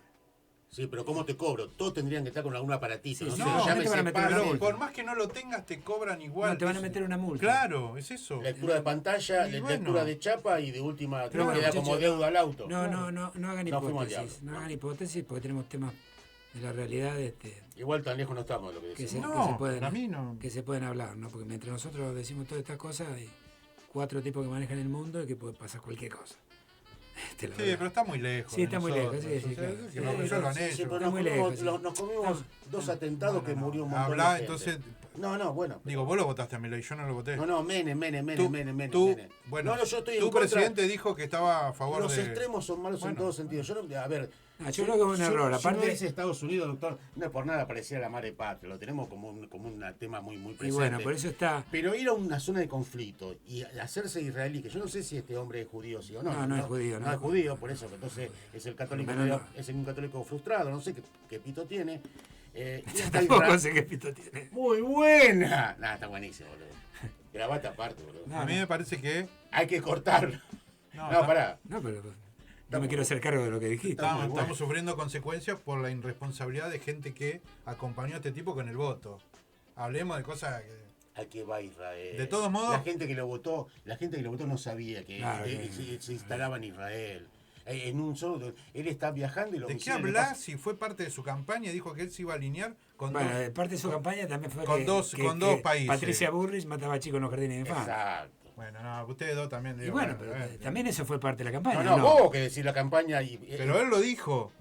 Speaker 2: Sí, pero ¿cómo te cobro? Todos tendrían que estar con algún aparatito,
Speaker 3: Sí,
Speaker 2: no
Speaker 3: sí,
Speaker 2: sé,
Speaker 3: no,
Speaker 2: llámese
Speaker 3: no te van a meter
Speaker 2: Paz,
Speaker 3: una
Speaker 1: Pero
Speaker 3: multa.
Speaker 1: por más que no lo tengas, te cobran igual.
Speaker 3: No, te van a
Speaker 1: Es-
Speaker 3: meter una multa.
Speaker 1: Claro, es eso.
Speaker 2: lectura de pantalla,
Speaker 1: Y
Speaker 2: lectura
Speaker 1: bueno.
Speaker 2: de chapa y de última
Speaker 3: Pero
Speaker 2: creo
Speaker 3: bueno,
Speaker 2: que queda como
Speaker 3: muchachos,
Speaker 2: deuda al auto.
Speaker 3: No hagan
Speaker 2: No fuimos al
Speaker 3: hipótesis.
Speaker 2: diablo.
Speaker 3: No hagan hipótesis porque tenemos temas de la realidad
Speaker 2: Igual tan lejos no estamos de lo que
Speaker 3: que
Speaker 2: decimos.
Speaker 3: se,
Speaker 1: No,
Speaker 3: que se pueden,
Speaker 1: para mí no.
Speaker 3: que se pueden hablar, ¿no? Porque mientras nosotros decimos todas estas cosas, hay 4 tipos que manejan el mundo y que puede pasar cualquier cosa. La
Speaker 1: Sí,
Speaker 3: verdad.
Speaker 1: pero está muy lejos.
Speaker 3: Sí,
Speaker 1: de
Speaker 3: está muy
Speaker 1: nosotros,
Speaker 3: lejos, sí, sí,
Speaker 1: o sea,
Speaker 3: claro.
Speaker 1: que lo
Speaker 3: Sí,
Speaker 1: resuelvan
Speaker 2: Sí,
Speaker 1: ellos.
Speaker 2: pero
Speaker 3: Está
Speaker 2: nos
Speaker 3: muy
Speaker 2: comimos,
Speaker 3: lejos, sí.
Speaker 2: nos comimos dos
Speaker 3: Estamos-
Speaker 2: atentados que murió un montón
Speaker 1: Hablá,
Speaker 2: de gente.
Speaker 1: entonces.
Speaker 2: No, bueno.
Speaker 1: Digo, vos lo votaste a Milei, yo no lo voté.
Speaker 2: No, Menem.
Speaker 1: Tú, bueno,
Speaker 2: No, yo estoy en
Speaker 1: tu
Speaker 2: contra.
Speaker 1: presidente dijo que estaba a favor
Speaker 2: Los
Speaker 1: de.
Speaker 2: extremos son malos en
Speaker 1: Bueno.
Speaker 2: todos sentidos. Yo no, a ver,
Speaker 3: Ah, yo creo que es un error.
Speaker 2: Si
Speaker 3: Aparte,
Speaker 2: no es Estados Unidos, doctor, no es por nada parecía la madre patria. Lo tenemos como un tema muy presente.
Speaker 3: y bueno, por eso está.
Speaker 2: Pero ir a una zona de conflicto y hacerse israelí, que yo no sé si este hombre es judío sí o no.
Speaker 3: No, no es judío,
Speaker 2: No es judío, por eso que entonces es el católico,
Speaker 3: Pero no.
Speaker 2: es un católico frustrado, no sé qué pito tiene. Y hasta
Speaker 3: Tampoco
Speaker 2: Israel-
Speaker 3: sé qué pito tiene.
Speaker 2: Muy buena. Nada, está buenísimo, boludo. Grabate aparte, boludo.
Speaker 3: No,
Speaker 1: A mí me parece que.
Speaker 2: Hay que cortarlo. No,
Speaker 1: está-
Speaker 2: pará.
Speaker 3: No, pero. No me quiero hacer cargo de lo que dijiste.
Speaker 1: Estamos sufriendo consecuencias por la irresponsabilidad de gente que acompañó a este tipo con el voto. Hablemos de cosas que...
Speaker 2: ¿A qué va Israel?
Speaker 1: De todos modos...
Speaker 2: La gente que lo votó no sabía que
Speaker 3: Claro,
Speaker 2: se instalaba en Israel. En un solo... Él está viajando y lo
Speaker 1: ¿De qué habla si fue parte de su campaña? Dijo que él se iba a alinear con
Speaker 3: Bueno,
Speaker 1: dos...
Speaker 3: parte de su campaña también fue
Speaker 1: con dos países.
Speaker 3: Patricia Bullrich mataba chicos en los jardines de infantes.
Speaker 2: Exacto.
Speaker 1: Bueno, no, ustedes dos también.
Speaker 3: Y bueno, pero también eso fue parte de la campaña.
Speaker 2: No, vos que decís la campaña y...
Speaker 1: Pero él lo dijo.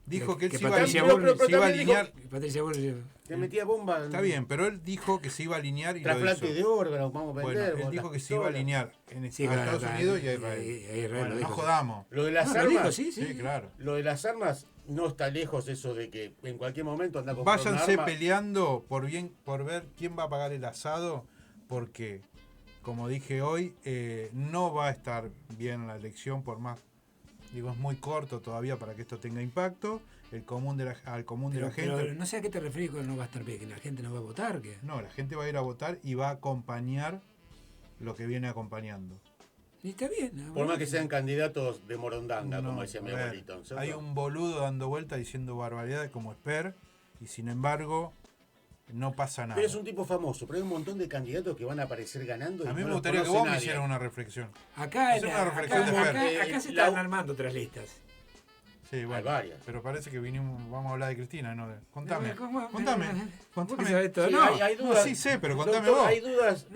Speaker 1: Dijo que él se iba a
Speaker 3: Patricia
Speaker 1: alinear.
Speaker 3: Bullrich-
Speaker 1: Se iba a alinear.
Speaker 3: Patricia Bullrich...
Speaker 2: Te metía bomba.
Speaker 1: Está bien, pero él dijo que se iba a alinear y lo
Speaker 2: Trasplante
Speaker 1: hizo.
Speaker 2: de órganos, vamos a vender.
Speaker 1: Bueno, él dijo que se iba a alinear en
Speaker 3: Sí,
Speaker 1: a
Speaker 3: claro,
Speaker 1: Estados
Speaker 3: claro,
Speaker 1: Unidos y a
Speaker 3: a
Speaker 1: Israel.
Speaker 3: Israel
Speaker 1: Bueno,
Speaker 3: lo
Speaker 1: no
Speaker 3: dijo.
Speaker 1: jodamos.
Speaker 2: Lo de las
Speaker 3: No, lo
Speaker 2: armas...
Speaker 3: dijo, sí.
Speaker 1: Sí, claro.
Speaker 2: Lo de las armas no está lejos eso de que en cualquier momento anda con
Speaker 1: Váyanse peleando por ver quién va a pagar el asado, porque, como dije hoy, no va a estar bien la elección, por más, digo, es muy corto todavía para que esto tenga impacto. Al común de la gente.
Speaker 3: Pero no sé a qué te referís con no va a estar bien, que la gente no va a votar. ¿Qué?
Speaker 1: No, la gente va a ir a votar y va a acompañar lo que viene acompañando.
Speaker 3: Y está bien.
Speaker 2: Por más que sean candidatos de morondanga,
Speaker 1: No,
Speaker 2: como decía mi
Speaker 1: a ver,
Speaker 2: abuelito. ¿cierto?
Speaker 1: hay un boludo dando vuelta diciendo barbaridades como Esper, y sin embargo no pasa nada.
Speaker 2: Pero es un tipo famoso, pero hay un montón de candidatos que van a aparecer ganando. Y
Speaker 1: A mí
Speaker 2: no
Speaker 1: me
Speaker 2: los
Speaker 1: gustaría que
Speaker 2: conoce
Speaker 1: vos me
Speaker 2: nadie.
Speaker 1: hicieras una reflexión.
Speaker 3: Acá,
Speaker 1: Hacer una reflexión de Fer.
Speaker 3: acá se
Speaker 2: La-
Speaker 3: están armando otras listas.
Speaker 1: Sí, bueno,
Speaker 2: Hay varias.
Speaker 1: pero parece que vamos a hablar de Cristina, ¿no? Contame,
Speaker 3: ¿Cómo?
Speaker 1: contame.
Speaker 3: ¿Vos qué
Speaker 1: Contame.
Speaker 3: sabés todo?
Speaker 2: Sí,
Speaker 3: No,
Speaker 2: hay
Speaker 1: No,
Speaker 2: dudas.
Speaker 1: sí sé, pero contame
Speaker 2: Doctor,
Speaker 1: vos.
Speaker 2: Hay dudas.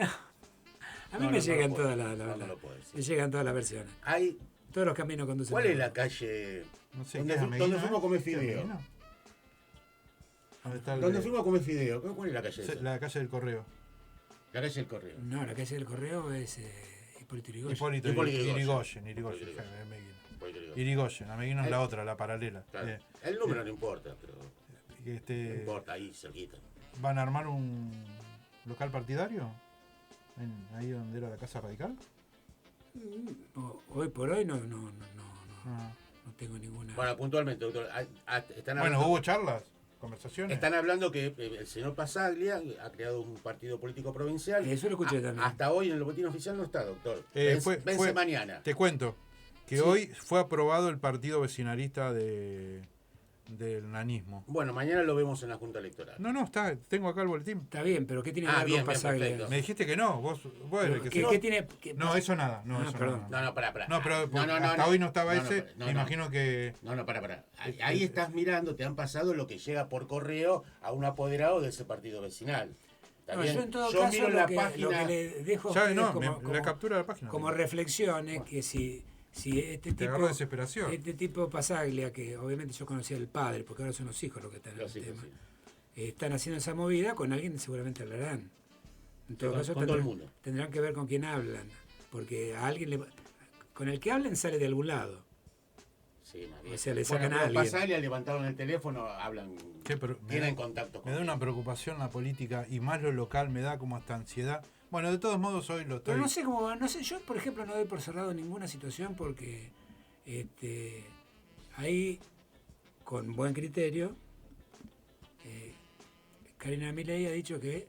Speaker 3: a mí
Speaker 2: No,
Speaker 3: me
Speaker 2: no
Speaker 3: llegan
Speaker 2: lo puedo
Speaker 3: todas
Speaker 2: decir.
Speaker 3: las
Speaker 2: No lo puedo decir.
Speaker 3: me llegan todas las versiones.
Speaker 2: Hay,
Speaker 3: Todos los caminos conducen.
Speaker 2: ¿cuál
Speaker 3: a-
Speaker 2: es la calle
Speaker 1: No sé,
Speaker 2: donde,
Speaker 1: ¿qué es
Speaker 2: donde
Speaker 1: Ameguino,
Speaker 2: fuimos a comer
Speaker 1: ¿Qué es
Speaker 2: fideo?
Speaker 1: Ameguino? ¿Dónde está
Speaker 2: Donde fuimos a comer fideo. ¿Cuál es la calle esa?
Speaker 1: la calle del Correo.
Speaker 2: La calle del Correo.
Speaker 3: No, la calle del correo es Hipólito Yrigoyen.
Speaker 1: Hipólito
Speaker 2: Irigoyen.
Speaker 1: Irigoyen.
Speaker 2: Irigoyen.
Speaker 1: Ameguino.
Speaker 2: Por ahí te digo.
Speaker 1: Irigoyen, Ameguino es la otra, la paralela.
Speaker 2: Claro. El número no importa, pero no
Speaker 1: Este,
Speaker 2: importa, ahí cerquita.
Speaker 1: ¿Van a armar un local partidario? Ahí donde era la Casa Radical.
Speaker 3: Hoy por hoy no
Speaker 1: Ah.
Speaker 3: tengo ninguna.
Speaker 2: Bueno, puntualmente, doctor. Están
Speaker 1: Bueno,
Speaker 2: hablando,
Speaker 1: hubo charlas, conversaciones.
Speaker 2: están hablando que el señor Pasaglia ha creado un partido político provincial.
Speaker 3: Eso lo escuché también.
Speaker 2: Hasta hoy en el boletín oficial no está, doctor.
Speaker 1: Fue
Speaker 2: Vence mañana.
Speaker 1: Te cuento que
Speaker 2: Sí.
Speaker 1: hoy fue aprobado el partido vecinalista del nanismo.
Speaker 2: Bueno, mañana lo vemos en la Junta Electoral.
Speaker 1: No, tengo acá el boletín.
Speaker 3: Está bien, pero ¿qué tiene que
Speaker 2: Ah,
Speaker 3: ver
Speaker 2: bien,
Speaker 3: con
Speaker 2: bien,
Speaker 3: Pasaglia?
Speaker 2: perfecto.
Speaker 1: Me dijiste que no, vos eres el que
Speaker 3: ¿Qué,
Speaker 1: se-
Speaker 3: qué tiene?
Speaker 1: No, eso nada, no,
Speaker 3: Ah,
Speaker 1: eso
Speaker 3: perdón.
Speaker 1: nada.
Speaker 2: No, pará.
Speaker 1: No, pero
Speaker 2: No,
Speaker 1: hasta hoy no estaba ese,
Speaker 2: no,
Speaker 1: me imagino que...
Speaker 2: No, pará. Ahí estás mirando, te han pasado lo que llega por correo a un apoderado de ese partido vecinal. ¿Está
Speaker 3: No,
Speaker 2: bien?
Speaker 3: yo en todo
Speaker 2: Yo
Speaker 3: caso
Speaker 2: miro
Speaker 3: lo
Speaker 2: la
Speaker 3: que
Speaker 2: página.
Speaker 3: le dejo a
Speaker 1: Ya,
Speaker 3: ustedes
Speaker 1: no,
Speaker 3: como,
Speaker 1: la captura de la página.
Speaker 3: como reflexión es que si este
Speaker 1: Te agarró
Speaker 3: tipo,
Speaker 1: desesperación.
Speaker 3: este tipo Pasaglia, que obviamente yo conocía al padre, porque ahora son los hijos los que están en
Speaker 2: Los
Speaker 3: el
Speaker 2: hijos,
Speaker 3: tema,
Speaker 2: sí.
Speaker 3: están haciendo esa movida, con alguien seguramente hablarán. En todo
Speaker 2: Con
Speaker 3: caso
Speaker 2: todo el mundo.
Speaker 3: tendrán que ver con quién hablan, porque a alguien con el que hablen sale de algún lado.
Speaker 2: Sí, más bien.
Speaker 3: O sea, le sacan a alguien.
Speaker 2: Pasaglia, levantaron el teléfono, hablan,
Speaker 1: Sí, pero
Speaker 2: tienen contacto con
Speaker 1: me da
Speaker 2: él.
Speaker 1: una preocupación la política y más lo local me da como hasta ansiedad. Bueno, de todos modos hoy lo estoy...
Speaker 3: Pero no sé cómo va, no sé, yo por ejemplo no doy por cerrado ninguna situación porque ahí con buen criterio Karina Milei ha dicho que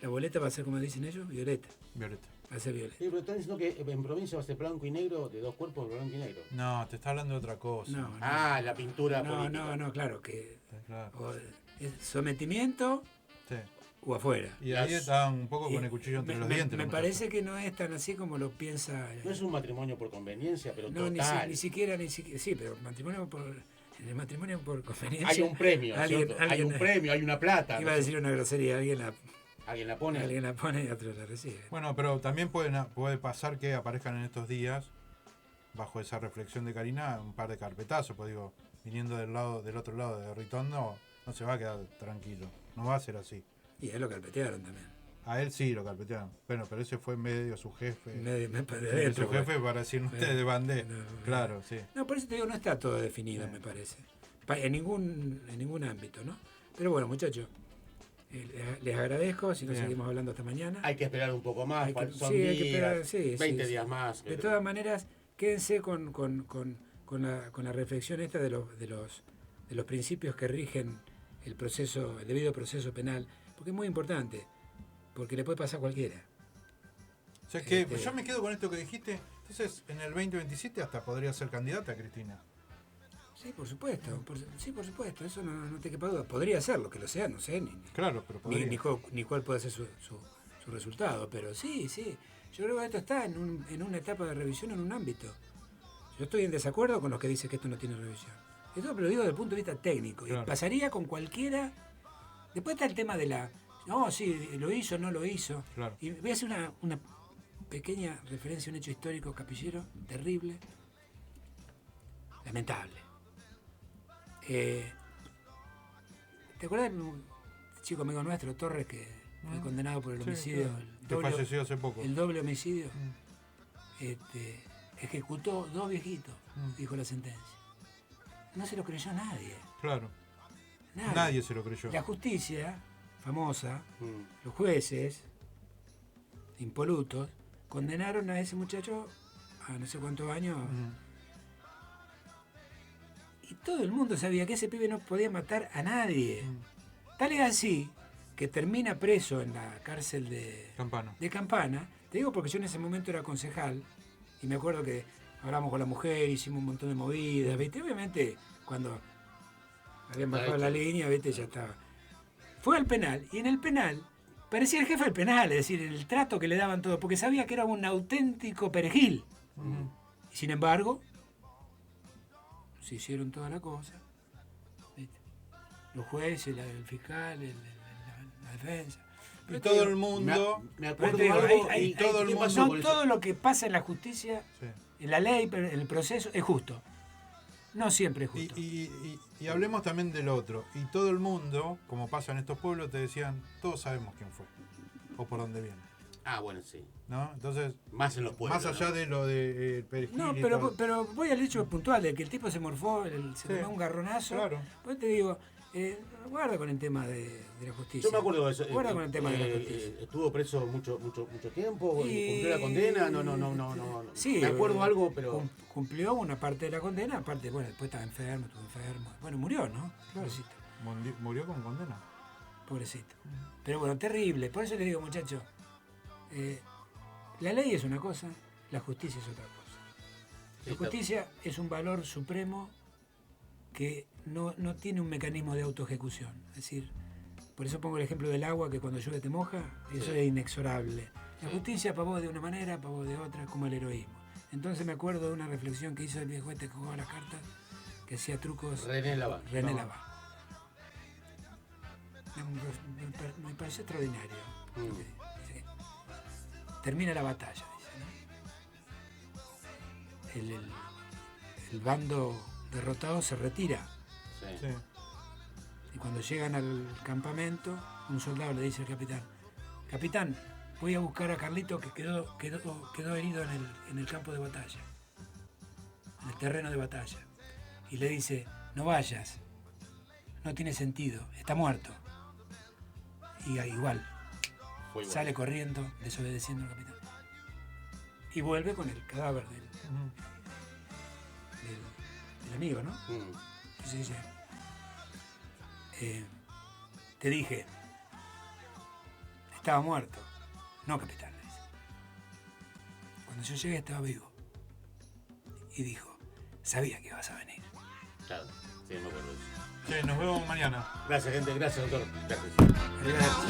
Speaker 3: la boleta va a ser, como dicen ellos, violeta,
Speaker 1: Violeta.
Speaker 3: va a ser violeta.
Speaker 2: Sí, pero están diciendo que en provincia va a ser blanco y negro, de dos cuerpos, blanco y negro.
Speaker 1: No, te está hablando de otra cosa.
Speaker 3: No,
Speaker 2: Ah, la pintura
Speaker 3: no,
Speaker 2: política.
Speaker 3: no, claro, que
Speaker 1: Claro.
Speaker 3: o es sometimiento
Speaker 1: Sí.
Speaker 3: o afuera.
Speaker 1: Y ahí estaban un poco con el cuchillo entre los dientes.
Speaker 3: Me
Speaker 1: los
Speaker 3: parece que no es tan así como lo piensa.
Speaker 2: No es un matrimonio por conveniencia, pero
Speaker 3: No,
Speaker 2: total.
Speaker 3: ni siquiera, sí, pero en el matrimonio por conveniencia.
Speaker 2: Hay un premio,
Speaker 3: alguien-
Speaker 2: ¿cierto? Hay
Speaker 3: alguien-
Speaker 2: un premio, hay una plata.
Speaker 3: Iba a decir una grosería, alguien
Speaker 2: Alguien la pone.
Speaker 3: la pone y otro la recibe.
Speaker 1: Bueno, pero también puede pasar que aparezcan en estos días, bajo esa reflexión de Karina, un par de carpetazos. Pues digo, viniendo del otro lado de Ritondo, no se va a quedar tranquilo. No va a ser así.
Speaker 3: Y a él lo carpetearon también.
Speaker 1: A él sí lo carpetearon. Bueno, pero ese fue medio su jefe.
Speaker 3: Me parece
Speaker 1: Su
Speaker 3: adentro,
Speaker 1: jefe para decir, no te de bandé.
Speaker 3: No,
Speaker 1: Claro, sí.
Speaker 3: No, por eso te digo, no está todo definido, me parece. En ningún ámbito, ¿no? Pero bueno, muchachos, les agradezco, si no
Speaker 1: Bien.
Speaker 3: seguimos hablando hasta mañana.
Speaker 2: Hay que esperar un poco más,
Speaker 3: Hay que-
Speaker 2: son
Speaker 3: sí, hay que
Speaker 2: días,
Speaker 3: esperar, sí,
Speaker 2: 20
Speaker 3: sí.
Speaker 2: días más.
Speaker 3: De todas maneras, quédense con la reflexión esta de los principios que rigen el debido proceso penal, porque es muy importante, porque le puede pasar a cualquiera.
Speaker 1: O sea que yo me quedo con esto que dijiste. Entonces, en el 2027 hasta podría ser candidata Cristina.
Speaker 3: Sí, por supuesto. Sí, por supuesto. Eso no te quepa duda. Podría ser, lo que lo sea, no sé.
Speaker 1: Claro, pero podría.
Speaker 3: Ni cuál puede ser su resultado. Pero sí. Yo creo que esto está en una etapa de revisión en un ámbito. Yo estoy en desacuerdo con los que dicen que esto no tiene revisión. Esto lo digo desde el punto de vista técnico.
Speaker 1: Claro.
Speaker 3: Y pasaría con cualquiera. Después está el tema de la... No, sí, lo hizo, no lo hizo.
Speaker 1: Claro.
Speaker 3: Y voy a hacer una pequeña referencia a un hecho histórico capillero, terrible, lamentable. ¿Te acuerdas del chico amigo nuestro, Torres, que fue condenado por el homicidio?
Speaker 1: Sí. Que falleció hace poco.
Speaker 3: El doble homicidio. Ejecutó 2 viejitos, dijo la sentencia. No se lo creyó nadie.
Speaker 1: Claro. Nadie se lo creyó.
Speaker 3: La justicia, famosa, los jueces, impolutos, condenaron a ese muchacho a no sé cuántos años. Y todo el mundo sabía que ese pibe no podía matar a nadie. Tal es así que termina preso en la cárcel de Campana. Te digo porque yo en ese momento era concejal y me acuerdo que hablamos con la mujer, hicimos un montón de movidas, ¿viste? Obviamente cuando habían bajado la línea, ¿viste? Ya estaba. Fue al penal y en el penal parecía el jefe del penal, es decir, el trato que le daban todo, porque sabía que era un auténtico perejil. Y sin embargo, se hicieron toda la cosa. ¿Viste? Los jueces, el fiscal, la defensa.
Speaker 1: Y todo el mundo...
Speaker 2: Me acuerdo
Speaker 3: Pero
Speaker 2: algo,
Speaker 3: hay-
Speaker 1: todo el
Speaker 2: ¿qué
Speaker 1: mundo...
Speaker 2: pasó con eso?
Speaker 3: todo lo que pasa en la justicia,
Speaker 1: Sí.
Speaker 3: en la ley, en el proceso, es justo. No siempre es justo.
Speaker 1: Y hablemos también del otro. Y todo el mundo, como pasa en estos pueblos, te decían, todos sabemos quién fue. O por dónde viene.
Speaker 2: Ah, bueno, sí.
Speaker 1: ¿No? Entonces,
Speaker 2: Más en los pueblos.
Speaker 1: más allá
Speaker 2: ¿no?
Speaker 1: de lo de perejil
Speaker 3: No,
Speaker 1: y
Speaker 3: pero
Speaker 1: todo.
Speaker 3: voy al hecho puntual de que el tipo se morfó, se
Speaker 1: Sí,
Speaker 3: tomó un garronazo.
Speaker 1: claro.
Speaker 3: Pues te digo, guarda con el tema de la justicia.
Speaker 2: Yo me acuerdo de eso.
Speaker 3: Guarda con el tema de la justicia.
Speaker 2: Estuvo preso mucho tiempo,
Speaker 3: Y-
Speaker 2: cumplió la condena, no.
Speaker 3: Sí,
Speaker 2: me acuerdo algo, pero...
Speaker 3: Cumplió una parte de la condena, aparte, bueno, después estaba enfermo, estuvo enfermo. Bueno, murió, ¿no? Pobrecito.
Speaker 1: Murió con condena.
Speaker 3: Pobrecito. Pero bueno, terrible. Por eso les digo, muchachos, la ley es una cosa, la justicia es otra cosa. La justicia es un valor supremo que no tiene un mecanismo de autoejecución. Es decir, por eso pongo el ejemplo del agua, que cuando llueve te moja, eso es inexorable. La justicia para vos de una manera, para vos de otra, como el heroísmo. Entonces me acuerdo de una reflexión que hizo el viejo este que jugaba las cartas, que hacía trucos.
Speaker 2: René Lavá.
Speaker 3: René Lavá. Me pareció extraordinario. Dice, termina la batalla, dice, ¿no? El bando derrotado se retira.
Speaker 2: Sí.
Speaker 1: Sí.
Speaker 3: Y cuando llegan al campamento, un soldado le dice al capitán, capitán, voy a buscar a Carlito que quedó herido en el campo de batalla, en el terreno de batalla. Y le dice, no vayas, no tiene sentido, está muerto. Y igual,
Speaker 2: Fue igual.
Speaker 3: sale corriendo, desobedeciendo al capitán. Y vuelve con el cadáver del amigo, ¿no? Entonces dice, te dije, estaba muerto. No, capitán, le dice. Cuando yo llegué estaba vivo. Y dijo, sabía que ibas a venir.
Speaker 2: Claro, sí, me acuerdo de eso.
Speaker 1: Sí, nos vemos mañana.
Speaker 2: Gracias, gente. Gracias, doctor. Gracias.
Speaker 3: Arrivederci.